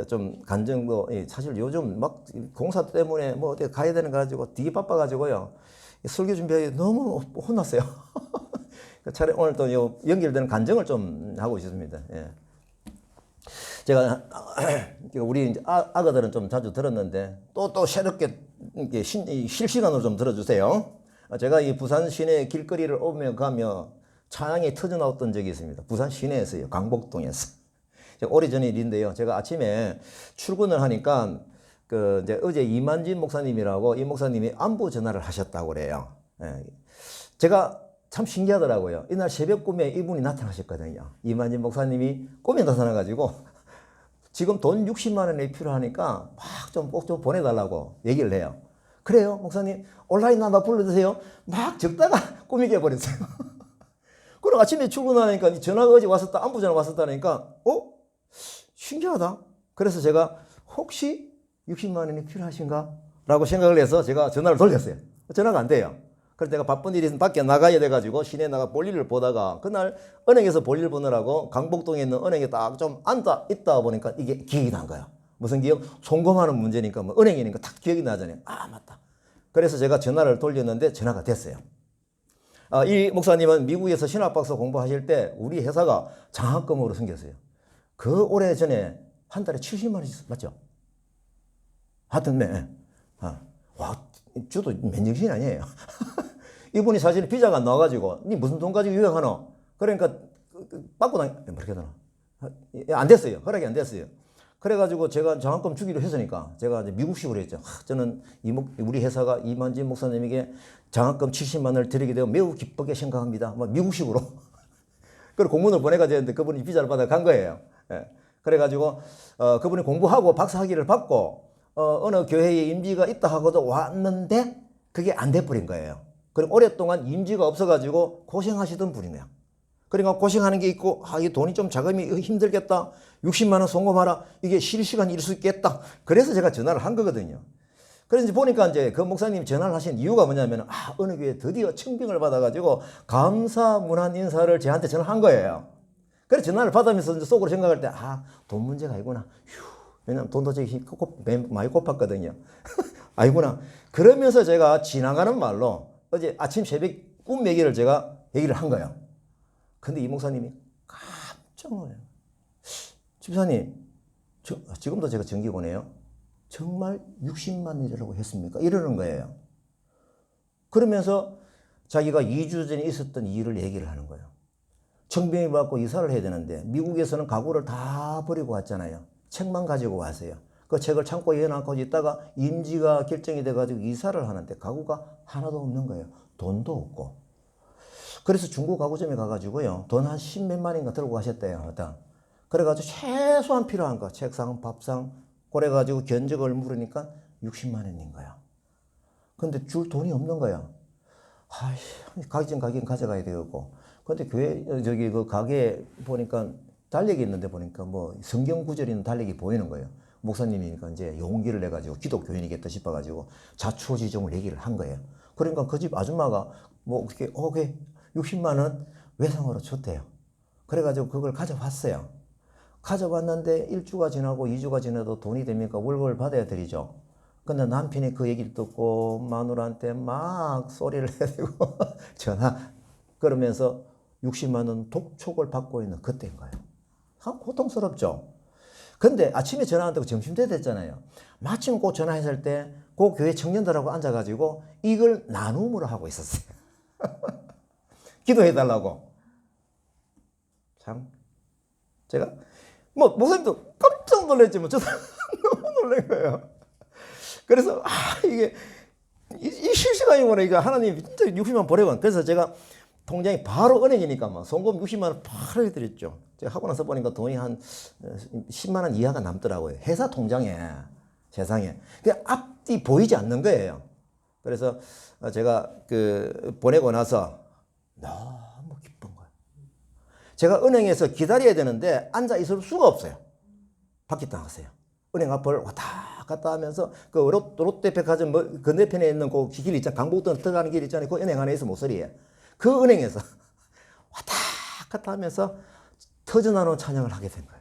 좀 간증도, 사실 요즘 막 공사 때문에 뭐 어디 가야 되는 거 가지고 되게 바빠가지고요. 설교 준비하기 너무 혼났어요. 차라리 오늘 또 연결되는 간증을 좀 하고 있습니다. 제가 우리 이제 아가들은 좀 자주 들었는데 또 새롭게 실시간으로 좀 들어주세요. 제가 이 부산 시내 길거리를 오며 가며 찬양이 터져 나왔던 적이 있습니다. 부산 시내에서요, 강복동에서. 오래전의 일인데요. 제가 아침에 출근을 하니까 이제 어제 이만진 목사님이라고 이 목사님이 안부 전화를 하셨다고 그래요. 제가 참 신기하더라고요. 이날 새벽 꿈에 이분이 나타나셨거든요. 이만진 목사님이 꿈에 나타나가지고 지금 돈 60만 원이 필요하니까 막 꼭 좀 보내달라고 얘기를 해요. 그래요, 목사님? 온라인 한번 불러주세요. 막 적다가 꿈이 깨버렸어요. 그럼 아침에 출근하니까 전화가 어제 왔었다, 안부 전화 왔었다니까, 신기하다. 그래서 제가 혹시 60만 원이 필요하신가? 라고 생각을 해서 제가 전화를 돌렸어요. 전화가 안 돼요. 그래서 내가 바쁜 일이 있으면 밖에 나가야 돼가지고 시내에 나가 볼일을 보다가 그날 은행에서 볼일 보느라고 강북동에 있는 은행에 딱 좀 앉아 있다 보니까 이게 기억이 난 거예요. 무슨 기억? 송금하는 문제니까 뭐 은행이니까 딱 기억이 나잖아요. 맞다. 그래서 제가 전화를 돌렸는데 전화가 됐어요. 이 목사님은 미국에서 신학박사 공부하실 때 우리 회사가 장학금으로 생겼어요. 그 오래 전에 한 달에 70만 원씩 맞죠? 하여튼 와, 저도 맨정신이 아니에요. 이분이 사실 비자가 안 나와가지고 니 무슨 돈 가지고 유학하노? 그러니까 받고 뭐렇게 되나? 안 됐어요. 허락이 안 됐어요. 그래가지고 제가 장학금 주기로 했으니까 제가 이제 미국식으로 했죠. 저는 우리 회사가 이만진 목사님에게 장학금 70만 원을 드리게 되어 매우 기쁘게 생각합니다. 미국식으로. 그리고 공문을 보내가지고 했는데 그분이 비자를 받아 간 거예요. 그래가지고 그분이 공부하고 박사학위를 받고 어느 교회에 임지가 있다 하고도 왔는데 그게 안 돼버린 거예요. 그럼 오랫동안 임지가 없어가지고 고생하시던 분이네요. 그러니까 고생하는 게 있고 이 돈이 좀 자금이 힘들겠다. 60만 원 송금하라. 이게 실시간 일 수 있겠다. 그래서 제가 전화를 한 거거든요. 그래서 이제 보니까 이제 그 목사님 전화를 하신 이유가 뭐냐면 어느 교회 드디어 청빙을 받아가지고 감사 문안 인사를 저한테 전화한 거예요. 그래서 전화를 받으면서 이제 속으로 생각할 때 돈 문제가 아니구나. 왜냐면 돈도 저기 많이 꼽았거든요. 아니구나. 그러면서 제가 지나가는 말로 어제 아침 새벽 꿈 얘기를 제가 얘기를 한 거예요. 근데 이 목사님이 깜짝 놀라요. 집사님, 지금도 제가 정기고네요. 정말 60만 원이라고 했습니까? 이러는 거예요. 그러면서 자기가 2주 전에 있었던 일을 얘기를 하는 거예요. 청빙을 받고 이사를 해야 되는데 미국에서는 가구를 다 버리고 왔잖아요. 책만 가지고 왔어요. 그 책을 창고에 넣고 있다가 임지가 결정이 돼가지고 이사를 하는데 가구가 하나도 없는 거예요. 돈도 없고. 그래서 중고 가구점에 가가지고요. 돈 한 10몇만인가 들고 가셨대요. 그래가지고 최소한 필요한 거, 책상, 밥상, 그래가지고 견적을 물으니까 60만 원인 거야. 근데 줄 돈이 없는 거야. 가긴 가져가야 되겠고. 근데 교회, 저기 그 가게에 보니까 달력이 있는데 보니까 뭐 성경 구절이 있는 달력이 보이는 거예요. 목사님이니까 이제 용기를 내가지고 기독교인이겠다 싶어가지고 자초지종을 얘기를 한 거예요. 그러니까 그 집 아줌마가 뭐 그게 60만 원 외상으로 줬대요. 그래가지고 그걸 가져왔어요. 가져왔는데 1주가 지나고 2주가 지나도 돈이 됩니까? 월급을 받아야 되죠. 근데 남편이 그 얘기를 듣고 마누라한테 막 소리를 해대고 전화 그러면서 60만 원 독촉을 받고 있는 그때인 거예요. 참 고통스럽죠. 근데 아침에 전화 안 되고 점심때 됐잖아요. 마침 그 전화했을 때 그 교회 청년들하고 앉아가지고 이걸 나눔으로 하고 있었어요. 기도해달라고. 참 제가 뭐 목사님도 깜짝 놀랐지만 저도 너무 놀란 거예요. 그래서 이게 이 실시간이구나. 이거 하나님이 진짜 60만 보내고. 그래서 제가 통장이 바로 은행이니까 막 송금 60만 원 바로 해드렸죠. 제가 하고 나서 보니까 돈이 한 10만 원 이하가 남더라고요. 회사 통장에. 세상에. 그 앞뒤 보이지 않는 거예요. 그래서 제가 그 보내고 나서 너무 기쁜 거예요. 제가 은행에서 기다려야 되는데 앉아 있을 수가 없어요. 밖에 나갔어요. 은행 앞을 왔다 갔다 하면서 그 롯데백화점 건너편에 있는 그 길 있잖아요. 강북도 들어가는 길 있잖아요. 그 은행 안에 있어 모서리에. 그 은행에서 왔다 갔다 하면서 터져나오는 찬양을 하게 된 거예요.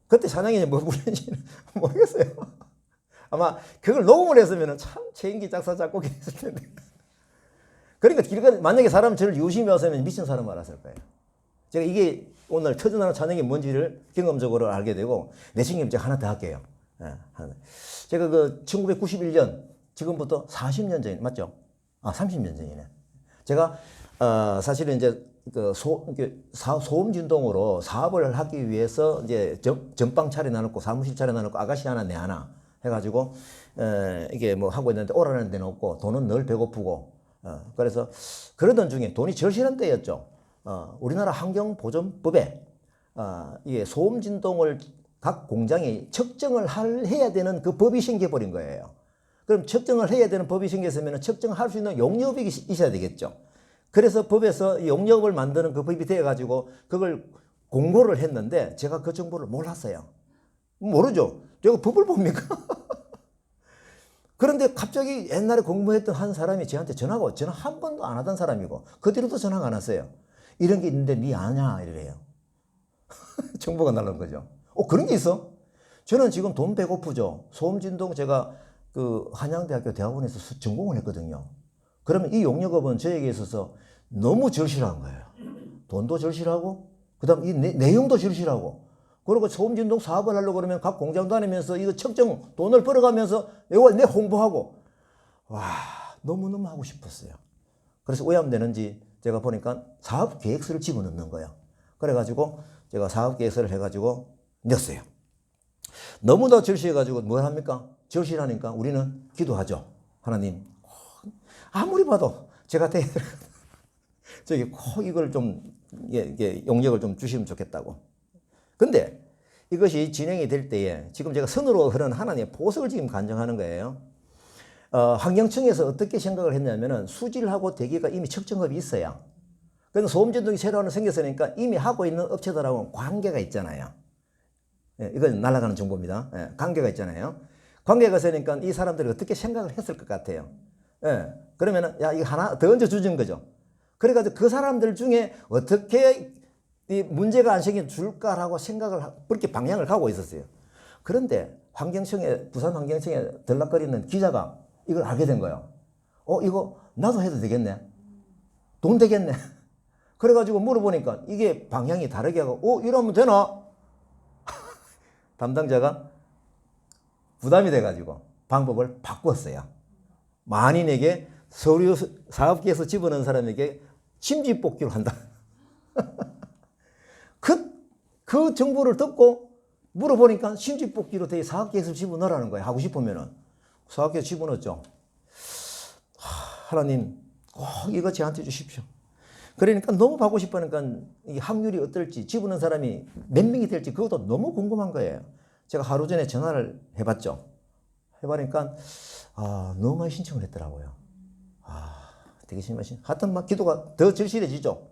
그때 찬양이 뭐 부르는지는 모르겠어요. 아마 그걸 녹음을 했으면 참 최인기 작사 작곡이 했을 텐데. 그러니까 만약에 사람 저를 유심히 왔으면 미친 사람 알았을 거예요. 제가 이게 오늘 터져나오는 찬양이 뭔지를 경험적으로 알게 되고 내 책임 제가 하나 더 할게요. 제가 그 1991년 지금부터 40년 전 맞죠? 30년 전이네. 제가 사실은 이제 그 소음 진동으로 사업을 하기 위해서 이제 전방 차려놔놓고 사무실 차려놔놓고 아가씨 하나 내 하나 해가지고 이게 뭐 하고 있는데 오라는 데는 없고 돈은 늘 배고프고 그래서 그러던 중에 돈이 절실한 때였죠. 우리나라 환경보전법에 이게 소음 진동을 각 공장이 측정을 해야 되는 그 법이 생겨버린 거예요. 그럼 측정을 해야 되는 법이 생겼으면 측정할 수 있는 용역이 있어야 되겠죠. 그래서 법에서 용역을 만드는 그 법이 되어가지고 그걸 공고를 했는데 제가 그 정보를 몰랐어요. 모르죠. 제가 법을 봅니까? 그런데 갑자기 옛날에 공부했던 한 사람이 저한테 전화 한 번도 안 하던 사람이고 그 뒤로도 전화가 안 왔어요. 이런 게 있는데 니 아냐 이래요. 정보가 날라온 거죠. 그런 게 있어? 저는 지금 돈 배고프죠. 소음진동 제가 그 한양대학교 대학원에서 전공을 했거든요. 그러면 이 용역업은 저에게 있어서 너무 절실한 거예요. 돈도 절실하고 그다음 이 내용도 절실하고 그리고 소음진동 사업을 하려고 그러면 각 공장 다니면서 이거 측정 돈을 벌어가면서 이걸 내 홍보하고 와 너무너무 하고 싶었어요. 그래서 왜 하면 되는지 제가 보니까 사업 계획서를 집어넣는 거예요. 그래가지고 제가 사업 계획서를 해가지고 냈어요. 너무나 절실해가지고 뭘 합니까? 절실하니까 우리는 기도하죠. 하나님 아무리 봐도 제가 저기 꼭 이걸 좀 이게 용역을 좀 주시면 좋겠다고. 근데 이것이 진행이 될 때에 지금 제가 선으로 흐르는 하나님의 보석을 지금 간증하는 거예요. 환경청에서 어떻게 생각을 했냐면은 수질하고 대기가 이미 측정업이 있어요. 그래서 소음진동이 새로 하나 생겼으니까 이미 하고 있는 업체들하고 관계가 있잖아요. 이건 날아가는 정보입니다. 관계가 있잖아요. 관계가 있으니까 이 사람들이 어떻게 생각을 했을 것 같아요. 그러면은 야 이거 하나 더 얹어 주는 거죠. 그래가지고 그 사람들 중에 어떻게 이 문제가 안 생겨 줄까라고 생각을 그렇게 방향을 가고 있었어요. 그런데 부산 환경청에 들락거리는 기자가 이걸 알게 된 거예요. 이거 나도 해도 되겠네. 돈 되겠네. 그래가지고 물어보니까 이게 방향이 다르게 하고 이러면 되나? 담당자가 부담이 돼가지고 방법을 바꿨어요. 만인에게 서류 사업계에서 집어넣은 사람에게 심지뽑기로 한다. 그 정보를 듣고 물어보니까 심지뽑기로 돼 사업계에서 집어넣으라는 거예요. 하고 싶으면은. 사업계에서 집어넣었죠. 하나님 꼭 이거 저한테 주십시오. 그러니까 너무 받고 싶으니까 이 확률이 어떨지 집어넣은 사람이 몇 명이 될지 그것도 너무 궁금한 거예요. 제가 하루 전에 전화를 해봤죠. 해보니까 너무 많이 신청을 했더라고요. 되게 심하신. 하여튼 막 기도가 더 절실해지죠.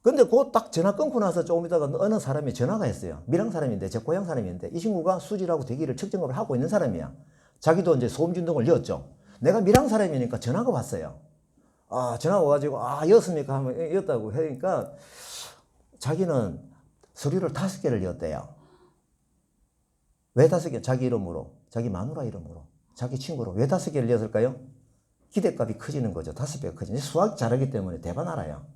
근데 그 딱 전화 끊고 나서 조금 있다가 어느 사람이 전화가 했어요. 밀양 사람인데, 제 고향 사람인데, 이 친구가 수지라고 대기를 측정업을 하고 있는 사람이야. 자기도 이제 소음진동을 넣었죠. 내가 밀양 사람이니까 전화가 왔어요. 전화가 와가지고, 였습니까? 하면 였다고 하니까, 자기는 서류를 5개를 였대요. 왜 5개? 자기 이름으로, 자기 마누라 이름으로, 자기 친구로. 왜 5개를 였을까요? 기대값이 커지는 거죠. 5배가 커지는. 수학 잘하기 때문에 대박 알아요.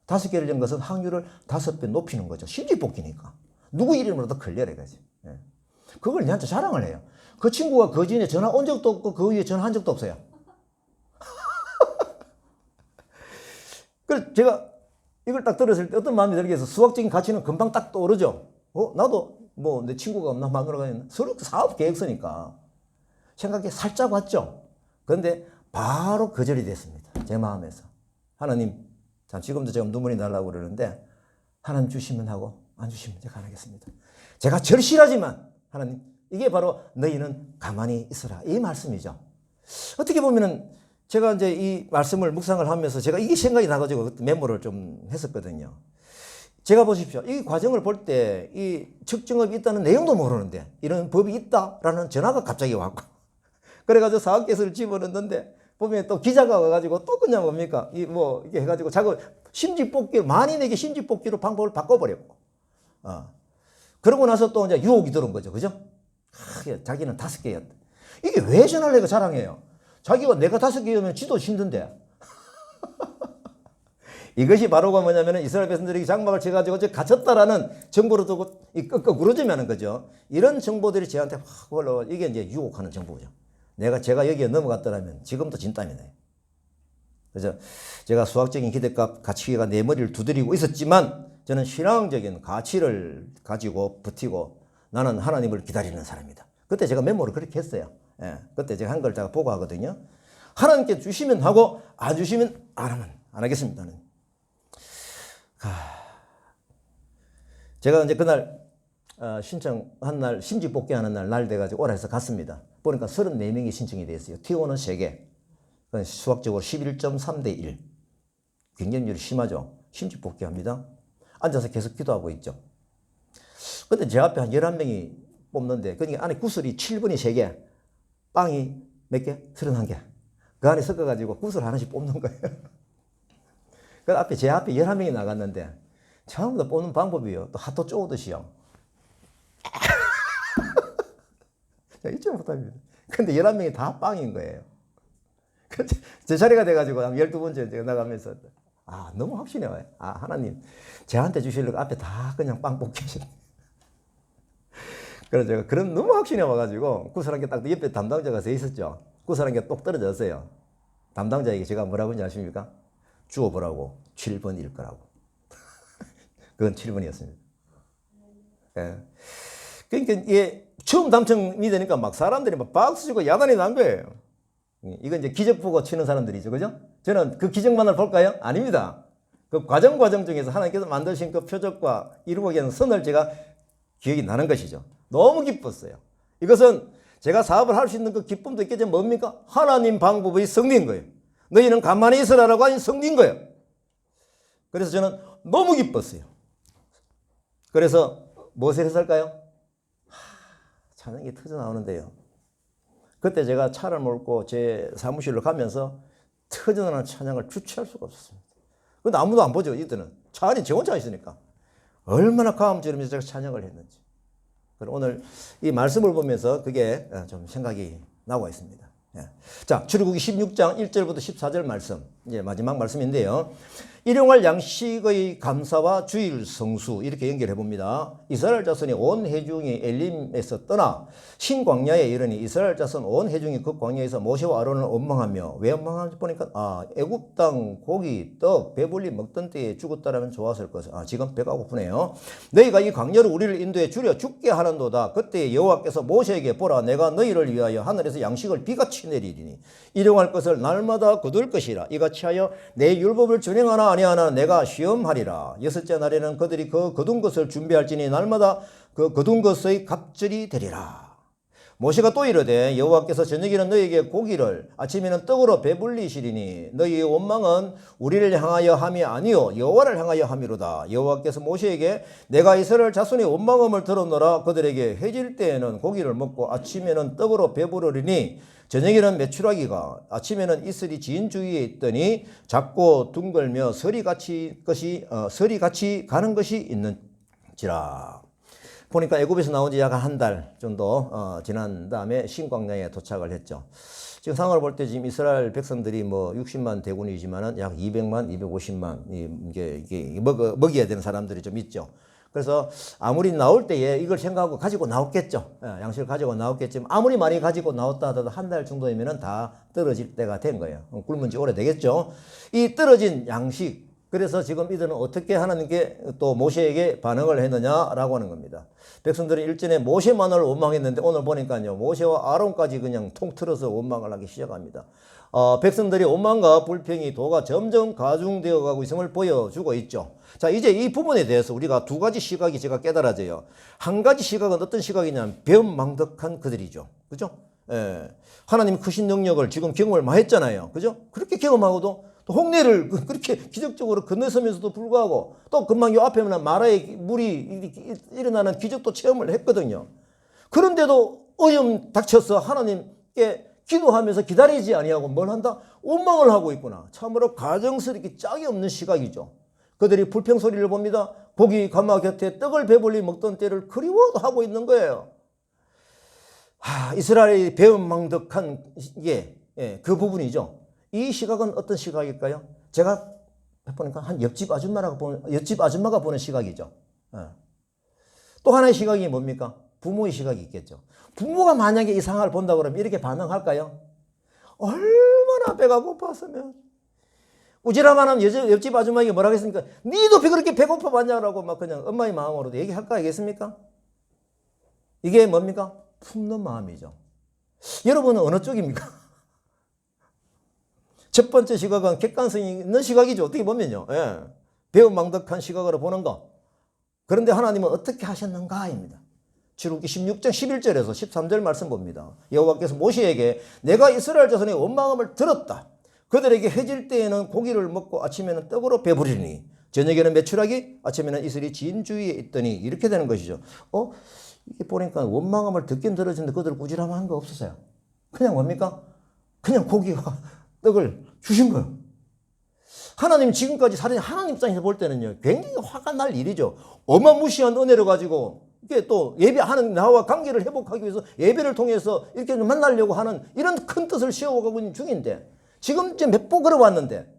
5개를 연 것은 확률을 5배 높이는 거죠. 심지뽑기니까. 누구 이름으로도 걸려라 이거지. 예. 그걸 얘한테 자랑을 해요. 그 친구가 그 전에 전화 온 적도 없고 그 위에 전화한 적도 없어요. 그래서 제가 이걸 딱 들었을 때 어떤 마음이 들겠어. 수학적인 가치는 금방 딱 떠오르죠. 나도 뭐 내 친구가 없나 마누라가 있나. 서로 사업 계획서니까 생각이 살짝 왔죠. 그런데 바로 거절이 됐습니다. 제 마음에서. 하나님, 참 지금도 제가 눈물이 나려고 그러는데 하나님 주시면 하고 안 주시면 제가 안 하겠습니다. 제가 절실하지만 하나님, 이게 바로 너희는 가만히 있어라 이 말씀이죠. 어떻게 보면은 제가 이제 이 말씀을 묵상을 하면서 제가 이게 생각이 나가지고 메모를 좀 했었거든요. 제가 보십시오. 이 과정을 볼 때 이 측정업이 있다는 내용도 모르는데 이런 법이 있다라는 전화가 갑자기 왔고 그래가지고 사업계획서를 집어넣는데 보면 또 기자가 와가지고 또 그냥 뭡니까? 이게 해가지고 자꾸 심지뽑기, 만인에게 심지뽑기로 방법을 바꿔버렸고. 그러고 나서 또 이제 유혹이 들어온 거죠. 그죠? 자기는 5개였다. 이게 왜 전화를 내가 자랑해요? 자기가 내가 5개면 지도 힘든데. 이것이 바로가 뭐냐면 이스라엘 백성들이 장막을 쳐가지고 갇혔다라는 정보를 두고 끄끄구러지면 거죠. 이런 정보들이 저한테 확 올라와. 이게 이제 유혹하는 정보죠. 제가 여기에 넘어갔더라면 지금도 진땀이네요. 그래서 제가 수학적인 기대값, 가치가 내 머리를 두드리고 있었지만 저는 신앙적인 가치를 가지고 버티고 나는 하나님을 기다리는 사람이다. 그때 제가 메모를 그렇게 했어요. 그때 제가 한 걸 제가 보고 하거든요. 하나님께 주시면 하고 안 주시면 안 하면 안 하겠습니다. 제가 이제 그날 신청한 날, 심지뽑기하는 날 돼가지고 오라 해서 갔습니다. 보니까 34명이 신청이 되어 있어요. T1은 3개. 수학적으로 11.3대 1. 경쟁률이 심하죠. 심지뽑기 합니다. 앉아서 계속 기도하고 있죠. 근데 제 앞에 한 11명이 뽑는데, 그러니까 안에 구슬이 7번이 3개, 빵이 몇 개? 31개. 그 안에 섞어가지고 구슬 하나씩 뽑는 거예요. 제 앞에 11명이 나갔는데, 처음부터 뽑는 방법이요. 또 핫도 쪼듯이요. 잊지 못합니다. 근데 11명이 다 빵인 거예요. 제 자리가 돼가지고 한 12번째 제가 나가면서 너무 확신해 와요. 하나님 저한테 주시려고 앞에 다 그냥 빵 뽑기 하시네. 그래서 제가 그런 너무 확신해 와가지고 구슬한개 딱 옆에 담당자가 서 있었죠. 구슬한개 똑 떨어졌어요. 담당자에게 제가 뭐라고 했는지 아십니까? 주워보라고 7번일 거라고. 그건 7번이었습니다. 예. 그러니까 이게 처음 당첨이 되니까 막 사람들이 막 박수 치고 야단이 난 거예요. 이건 이제 기적 보고 치는 사람들이죠. 그죠? 저는 그 기적만을 볼까요? 아닙니다. 그 과정 중에서 하나님께서 만드신 그 표적과 이루어가는 위한 선을 제가 기억이 나는 것이죠. 너무 기뻤어요. 이것은 제가 사업을 할 수 있는 그 기쁨도 있겠지만 뭡니까? 하나님 방법의 승리인 거예요. 너희는 가만히 있으라라고 하는 승리인 거예요. 그래서 저는 너무 기뻤어요. 그래서 무엇을 했을까요? 찬양이 터져 나오는데요. 그때 제가 차를 몰고 제 사무실로 가면서 터져나오는 찬양을 주체할 수가 없었습니다. 근데 아무도 안 보죠, 이때는. 차 안에 제 혼자 있으니까. 얼마나 감지르면서 제가 찬양을 했는지. 오늘 이 말씀을 보면서 그게 좀 생각이 나고 있습니다. 자, 출애굽기 16장 1절부터 14절 말씀. 이제 마지막 말씀인데요. 일용할 양식의 감사와 주일 성수 이렇게 연결해 봅니다. 이스라엘 자손이 온 회중이 엘림에서 떠나 신광야에 이르니 이스라엘 자손 온 회중이 그 광야에서 모세와 아론을 원망하며 왜 원망하는지 보니까 애굽 땅 고기 떡 배불리 먹던 때에 죽었다라면 좋았을 것을. 지금 배가 고프네요. 너희가 이 광야로 우리를 인도해 줄여 죽게 하는도다. 그때 여호와께서 모세에게 보라 내가 너희를 위하여 하늘에서 양식을 비같이 내리리니 일용할 것을 날마다 거둘 것이라. 이같이 하여 내 율법을 준행하나 아니하나 내가 시험하리라. 6째 날에는 그들이 그 거둔 것을 준비할지니 날마다 그 거둔 것의 갑절이 되리라. 모세가 또 이르되 여호와께서 저녁에는 너희에게 고기를 아침에는 떡으로 배불리시리니 너희의 원망은 우리를 향하여 함이 아니요 여호와를 향하여 함이로다. 여호와께서 모세에게 내가 이스라엘 자손의 원망함을 들었노라. 그들에게 해질 때에는 고기를 먹고 아침에는 떡으로 배부르리니 저녁에는 메추라기가 아침에는 이슬이 지인 주위에 있더니 작고 둥글며 서리 같이 가는 것이 있는지라. 보니까 애굽에서 나온 지 약 한 달 정도 지난 다음에 신광야에 도착을 했죠. 지금 상황을 볼 때 지금 이스라엘 백성들이 뭐 60만 대군이지만은 약 200만, 250만 이게 먹여야 되는 사람들이 좀 있죠. 그래서 아무리 나올 때에 이걸 생각하고 가지고 나왔겠죠. 양식을 가지고 나왔겠지만 아무리 많이 가지고 나왔다 하더라도 한 달 정도이면은 다 떨어질 때가 된 거예요. 굶은 지 오래되겠죠. 이 떨어진 양식, 그래서 지금 이들은 어떻게 하나님께 또 모세에게 반응을 했느냐라고 하는 겁니다. 백성들은 일전에 모세만을 원망했는데 오늘 보니까요, 모세와 아론까지 그냥 통틀어서 원망을 하기 시작합니다. 백성들이 원망과 불평이 도가 점점 가중되어 가고 있음을 보여주고 있죠. 자, 이제 이 부분에 대해서 우리가 두 가지 시각이 제가 깨달아져요. 한 가지 시각은 어떤 시각이냐면 배은망덕한 그들이죠. 그죠? 예. 하나님 크신 능력을 지금 경험을 많이 했잖아요. 그죠? 그렇게 경험하고도 또 홍해를 그렇게 기적적으로 건너서면서도 불구하고 또 금방 요 앞에는 마라의 물이 일어나는 기적도 체험을 했거든요. 그런데도 어이없 닥쳐서 하나님께 기도하면서 기다리지 아니하고 뭘 한다? 원망을 하고 있구나. 참으로 가정스럽게 짝이 없는 시각이죠. 그들이 불평소리를 봅니다. 고기 가마 곁에 떡을 배불리 먹던 때를 그리워도 하고 있는 거예요. 이스라엘이 배은망덕한 그 부분이죠. 이 시각은 어떤 시각일까요? 제가 보니까 한 옆집 아줌마가 보는 시각이죠. 또 하나의 시각이 뭡니까? 부모의 시각이 있겠죠. 부모가 만약에 이 상황을 본다 그러면 이렇게 반응할까요? 얼마나 배가 고팠으면 우지라만 하면 옆집 아줌마에게 뭐라 하겠습니까? 니도 그렇게 배고파 봤냐라고 막 그냥 엄마의 마음으로도 얘기할까 하겠습니까? 이게 뭡니까? 품는 마음이죠. 여러분은 어느 쪽입니까? 첫 번째 시각은 객관성이 있는 시각이죠. 어떻게 보면요. 배은망덕한 시각으로 보는 거. 그런데 하나님은 어떻게 하셨는가입니다. 출애굽기 16장 11절에서 13절 말씀 봅니다. 여호와께서 모세에게 내가 이스라엘 자손의 원망함을 들었다. 그들에게 해질 때에는 고기를 먹고 아침에는 떡으로 배부리니 저녁에는 메추라기 아침에는 이슬이 진 주위에 있더니 이렇게 되는 것이죠. 이게 보니까 원망함을 듣긴 들어지는데 그들 꾸지람한 거 없었어요. 그냥 뭡니까? 그냥 고기와 떡을 주신 거예요. 하나님 지금까지 하나님 입장에서 볼 때는요, 굉장히 화가 날 일이죠. 어마무시한 은혜를 가지고 이게 또 예배하는 나와 관계를 회복하기 위해서 예배를 통해서 이렇게 만나려고 하는 이런 큰 뜻을 세워가고 있는 중인데 지금 이제 몇 번 걸어왔는데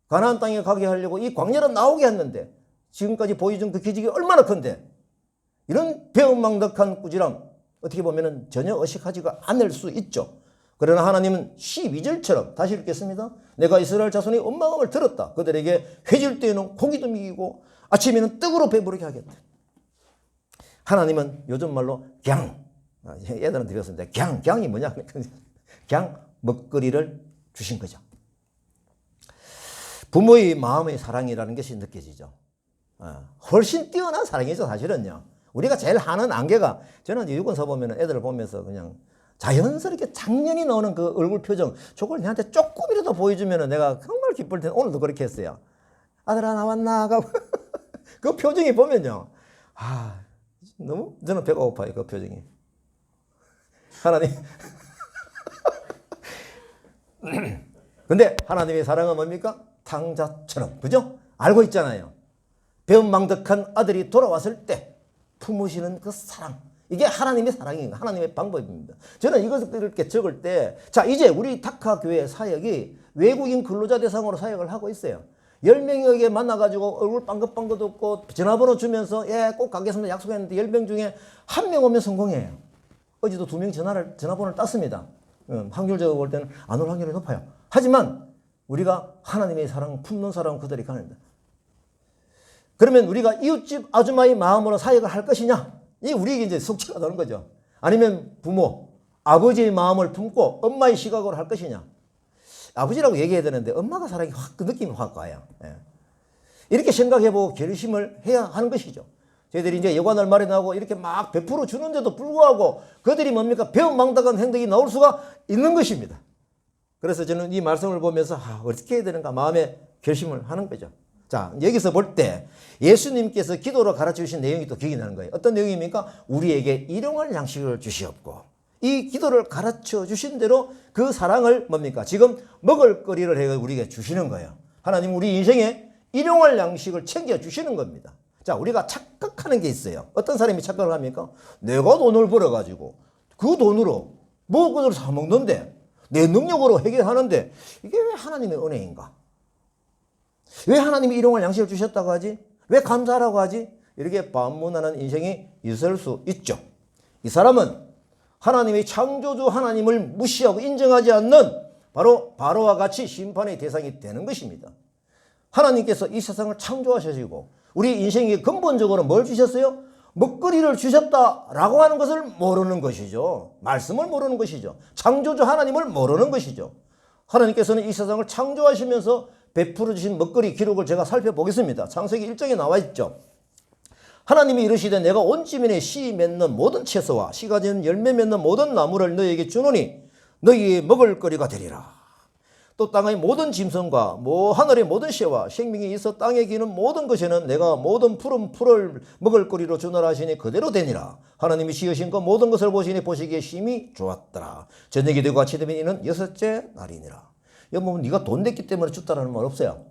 가나안 땅에 가게 하려고 이 광야로 나오게 했는데 지금까지 보여준 그 기적이 얼마나 큰데 이런 배은망덕한 꾸지람 어떻게 보면은 전혀 의식하지가 않을 수 있죠. 그러나 하나님은 12절처럼 다시 읽겠습니다. 내가 이스라엘 자손의 원망함을 들었다. 그들에게 회질 때에는 고기도 먹이고 아침에는 떡으로 배부르게 하겠다. 하나님은 요즘 말로 애들은 드렸습니다. 갱이 뭐냐? 갱 먹거리를 주신 거죠. 부모의 마음의 사랑이라는 것이 느껴지죠. 훨씬 뛰어난 사랑이죠, 사실은요. 우리가 제일 하는 안개가 저는 유권서 보면 애들을 보면서 그냥 자연스럽게 작년이 나오는 그 얼굴 표정, 저걸 내한테 조금이라도 보여주면 내가 정말 기쁠 텐데 오늘도 그렇게 했어요. 아들아 나왔나? 그 표정이 보면요. 너무 저는 배가 고파요. 그 표정이. 하나님. 근데 하나님의 사랑은 뭡니까? 탕자처럼. 그죠? 알고 있잖아요. 배은망덕한 아들이 돌아왔을 때 품으시는 그 사랑. 이게 하나님의 사랑입니다. 하나님의 방법입니다. 저는 이것을 이렇게 적을 때, 자, 이제 우리 타카 교회 사역이 외국인 근로자 대상으로 사역을 하고 있어요. 10명에게 만나가지고 얼굴 빵긋빵긋 웃고 전화번호 주면서 꼭 가겠습니다 약속했는데 10명 중에 1명 오면 성공이에요. 어제도 2명 전화번호를 땄습니다. 확률적으로 볼 때는 안 올 확률이 높아요. 하지만 우리가 하나님의 사랑, 품는 사랑은 그들이 가는다. 그러면 우리가 이웃집 아줌마의 마음으로 사역을 할 것이냐? 이 우리에게 이제 속죄가 되는 거죠. 아니면 부모, 아버지의 마음을 품고 엄마의 시각으로 할 것이냐. 아버지라고 얘기해야 되는데 엄마가 사랑이 확, 그 느낌이 확 가요. 이렇게 생각해보고 결심을 해야 하는 것이죠. 저희들이 이제 여관을 마련하고 이렇게 막 베풀어 주는데도 불구하고 그들이 뭡니까? 배은망덕한 행동이 나올 수가 있는 것입니다. 그래서 저는 이 말씀을 보면서 어떻게 해야 되는가 마음에 결심을 하는 거죠. 자, 여기서 볼 때 예수님께서 기도로 가르쳐 주신 내용이 또 기억이 나는 거예요. 어떤 내용입니까? 우리에게 일용할 양식을 주시옵고, 이 기도를 가르쳐 주신 대로 그 사랑을 뭡니까? 지금 먹을거리를 해 우리에게 주시는 거예요. 하나님 우리 인생에 일용할 양식을 챙겨 주시는 겁니다. 자, 우리가 착각하는 게 있어요. 어떤 사람이 착각을 합니까? 내가 돈을 벌어가지고 그 돈으로 먹을 것을 사 먹는데 내 능력으로 해결하는데 이게 왜 하나님의 은혜인가? 왜 하나님이 일용할 양식을 주셨다고 하지? 왜 감사하라고 하지? 이렇게 반문하는 인생이 있을 수 있죠. 이 사람은 하나님의 창조주 하나님을 무시하고 인정하지 않는 바로와 같이 심판의 대상이 되는 것입니다. 하나님께서 이 세상을 창조하시고 우리 인생에 근본적으로 뭘 주셨어요? 먹거리를 주셨다라고 하는 것을 모르는 것이죠. 말씀을 모르는 것이죠. 창조주 하나님을 모르는 것이죠. 하나님께서는 이 세상을 창조하시면서 베풀어 주신 먹거리 기록을 제가 살펴보겠습니다. 창세기 1장에 나와 있죠. 하나님이 이르시되 내가 온 지면에 씨 맺는 모든 채소와 씨가 지는 열매 맺는 모든 나무를 너희에게 주노니 너희의 먹을거리가 되리라. 또 땅의 모든 짐승과 하늘의 모든 새와 생명이 있어 땅에 기는 모든 것에는 내가 모든 푸른 풀을 먹을거리로 주노라 하시니 그대로 되니라. 하나님이 지으신 것 모든 것을 보시니 보시기에 심히 좋았더라. 저녁이 되고 아침이 되면 이는 여섯째 날이니라. 여기 보면 네가 돈 냈기 때문에 줬다라는 말 없어요.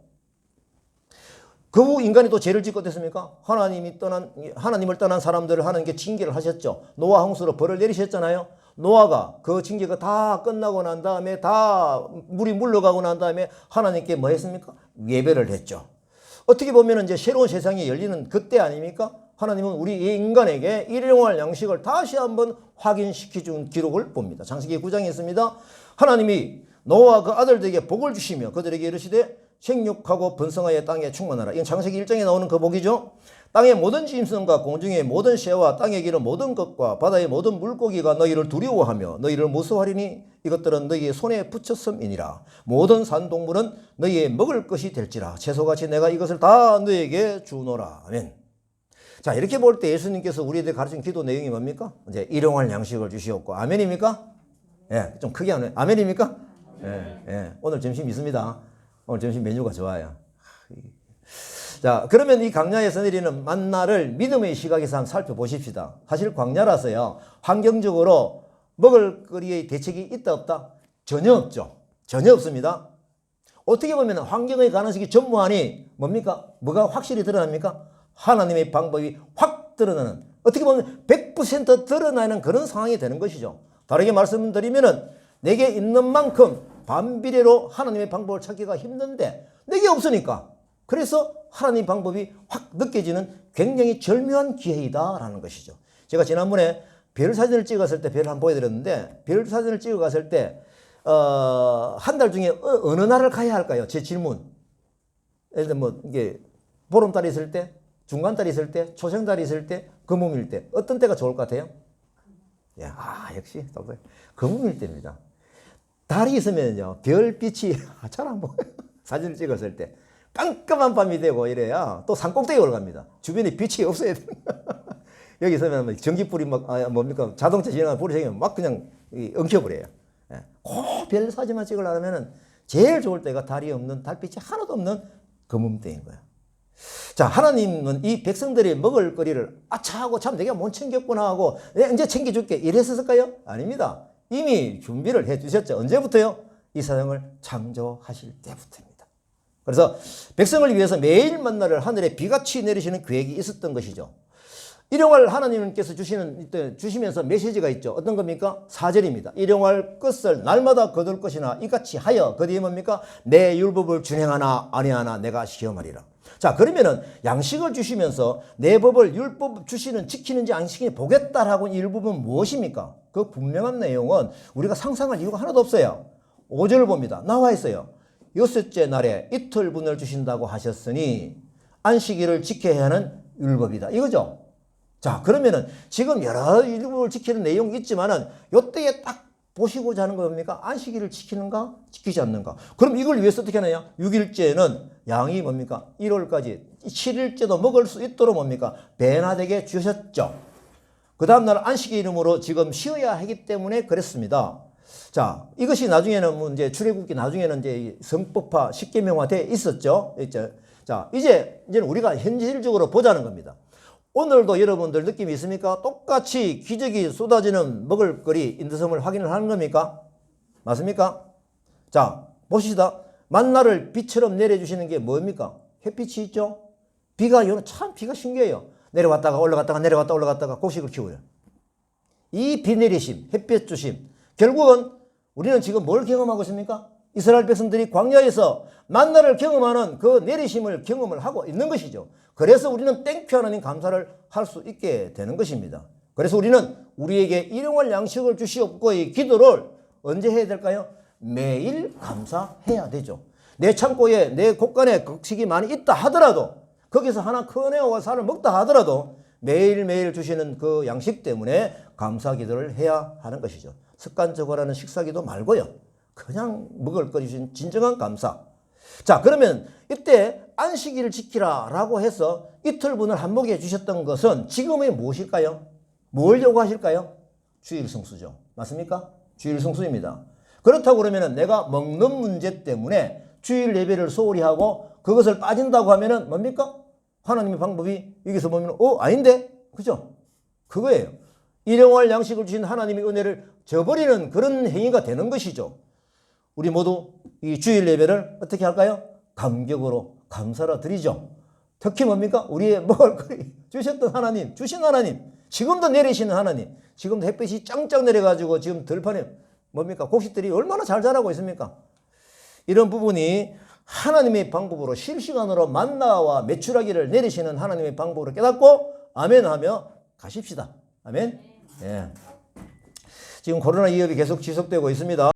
그 후 인간이 또 죄를 짓고 됐습니까? 하나님을 떠난 사람들을 하나님께 징계를 하셨죠. 노아 홍수로 벌을 내리셨잖아요. 노아가 그 징계가 다 끝나고 난 다음에 다 물이 물러가고 난 다음에 하나님께 뭐 했습니까? 예배를 했죠. 어떻게 보면 이제 새로운 세상이 열리는 그때 아닙니까? 하나님은 우리 인간에게 일용할 양식을 다시 한번 확인시켜 준 기록을 봅니다. 창세기 9장에 있습니다. 하나님이 노아 그 아들들에게 복을 주시며 그들에게 이르시되 생육하고 번성하여 땅에 충만하라. 이건 창세기 1장에 나오는 그 복이죠. 땅의 모든 짐승과 공중의 모든 새와 땅에 기는 모든 것과 바다의 모든 물고기가 너희를 두려워하며 너희를 무서워하리니 이것들은 너희의 손에 붙였음이니라. 모든 산동물은 너희의 먹을 것이 될지라. 채소같이 내가 이것을 다 너희에게 주노라. 아멘. 자, 이렇게 볼 때 예수님께서 우리에게 가르친 기도 내용이 뭡니까? 이제 일용할 양식을 주시옵고. 아멘입니까? 예, 좀 크게 하네. 아멘입니까? 예, 예. 오늘 점심 있습니다. 오늘 점심 메뉴가 좋아요. 자, 그러면 이 광야에서 내리는 만나를 믿음의 시각에서 한번 살펴보십시다. 사실 광야라서요, 환경적으로 먹을거리의 대책이 있다 없다? 전혀 없죠. 전혀 없습니다. 어떻게 보면 환경의 가능성이 전무하니 뭡니까? 뭐가 확실히 드러납니까? 하나님의 방법이 확 드러나는, 어떻게 보면 100% 드러나는 그런 상황이 되는 것이죠. 다르게 말씀드리면은 내게 있는 만큼 반비례로 하나님의 방법을 찾기가 힘든데 내게 없으니까, 그래서 하나님 방법이 확 느껴지는 굉장히 절묘한 기회이다라는 것이죠. 제가 지난번에 별 사진을 찍었을 때 별을 한번 보여드렸는데, 별 사진을 찍어 갔을 때 한 달 중에 어느 날을 가야 할까요? 제 질문. 예를 들면 뭐 이게 보름달이 있을 때, 중간달이 있을 때, 초생달이 있을 때, 금음일 때, 어떤 때가 좋을 것 같아요? 역시 금음일 때입니다. 달이 있으면요, 별빛이 잘 안 보여요. 사진을 찍었을 때 깜깜한 밤이 되고 이래야 또 산꼭대기에 올라갑니다. 주변에 빛이 없어야 됩니다. 여기 있으면 전기불이 뭡니까? 자동차 지나가는 불이 생기면 막 그냥 엉켜버려요. 그 별 사진만 찍으려면 제일 좋을 때가 달이 없는, 달빛이 하나도 없는 금음 때인 거예요. 자, 하나님은 이 백성들이 먹을 거리를 아차하고 참 내가 못 챙겼구나 하고 이제 챙겨줄게 이랬었을까요? 아닙니다. 이미 준비를 해 주셨죠. 언제부터요? 이 세상을 창조하실 때부터입니다. 그래서 백성을 위해서 매일 만나를 하늘에 비같이 내리시는 계획이 있었던 것이죠. 일용할 하나님께서 주시면서 메시지가 있죠. 어떤 겁니까? 4절입니다. 일용할 것을 날마다 거둘 것이나 이같이 하여, 그 뒤에 뭡니까? 내 율법을 준행하나 아니하나 내가 시험하리라. 자, 그러면은 양식을 주시면서 내 법을 율법 주시는 지키는지 안 지키는지 보겠다라고 이 율법은 무엇입니까? 그 분명한 내용은 우리가 상상할 이유가 하나도 없어요. 5절을 봅니다. 나와 있어요. 여섯째 날에 이틀분을 주신다고 하셨으니 안식일을 지켜야 하는 율법이다. 이거죠. 자, 그러면은 지금 여러 율법을 지키는 내용이 있지만은 요때에 딱 보시고자 하는 겁니까? 안식일을 지키는가? 지키지 않는가? 그럼 이걸 위해서 어떻게 하느냐? 6일째는 양이 뭡니까? 1월까지 7일째도 먹을 수 있도록 뭡니까? 배나되게 주셨죠. 그 다음날 안식의 이름으로 지금 쉬어야 하기 때문에 그랬습니다. 자, 이것이 나중에는 이제 출애굽기 나중에는 이제 성법화, 십계명화 돼 있었죠. 자, 이제는 우리가 현실적으로 보자는 겁니다. 오늘도 여러분들 느낌이 있습니까? 똑같이 기적이 쏟아지는 먹을거리 인도섬을 확인을 하는 겁니까? 맞습니까? 자, 보시다. 만나를 비처럼 내려주시는 게 뭡니까? 햇빛이 있죠? 비가 신기해요. 내려왔다가 올라갔다가 내려갔다 올라갔다가 곡식을 키워요. 이 비 내리심, 햇빛 주심. 결국은 우리는 지금 뭘 경험하고 있습니까? 이스라엘 백성들이 광야에서 만나를 경험하는 그 내리심을 경험을 하고 있는 것이죠. 그래서 우리는 땡큐 하나님 감사를 할 수 있게 되는 것입니다. 그래서 우리는 우리에게 일용할 양식을 주시옵고의 기도를 언제 해야 될까요? 매일 감사해야 되죠. 내 창고에 내 곳간에 곡식이 많이 있다 하더라도 거기서 하나 커내어와 살을 먹다 하더라도 매일매일 주시는 그 양식 때문에 감사 기도를 해야 하는 것이죠. 습관적으로 하는 식사기도 말고요. 그냥 먹을 거 주신 진정한 감사. 자, 그러면 이때 안식일을 지키라 라고 해서 이틀분을 한몫해 주셨던 것은 지금의 무엇일까요? 뭘 요구하실까요? 주일 성수죠. 맞습니까? 주일 성수입니다. 그렇다고 그러면 내가 먹는 문제 때문에 주일 예배를 소홀히 하고 그것을 빠진다고 하면은 뭡니까? 하나님의 방법이 여기서 보면 아닌데? 그죠? 그거예요. 일용할 양식을 주신 하나님의 은혜를 저버리는 그런 행위가 되는 것이죠. 우리 모두 이 주일 예배를 어떻게 할까요? 감격으로 감사로 드리죠. 특히 뭡니까? 우리의 먹을 거리 주셨던 하나님, 주신 하나님, 지금도 내리시는 하나님, 지금도 햇빛이 짱짱 내려가지고 지금 들판에 뭡니까? 곡식들이 얼마나 잘 자라고 있습니까? 이런 부분이 하나님의 방법으로 실시간으로 만나와 메추라기를 내리시는 하나님의 방법으로 깨닫고 아멘 하며 가십시다. 아멘. 예. 지금 코로나 위협이 계속 지속되고 있습니다.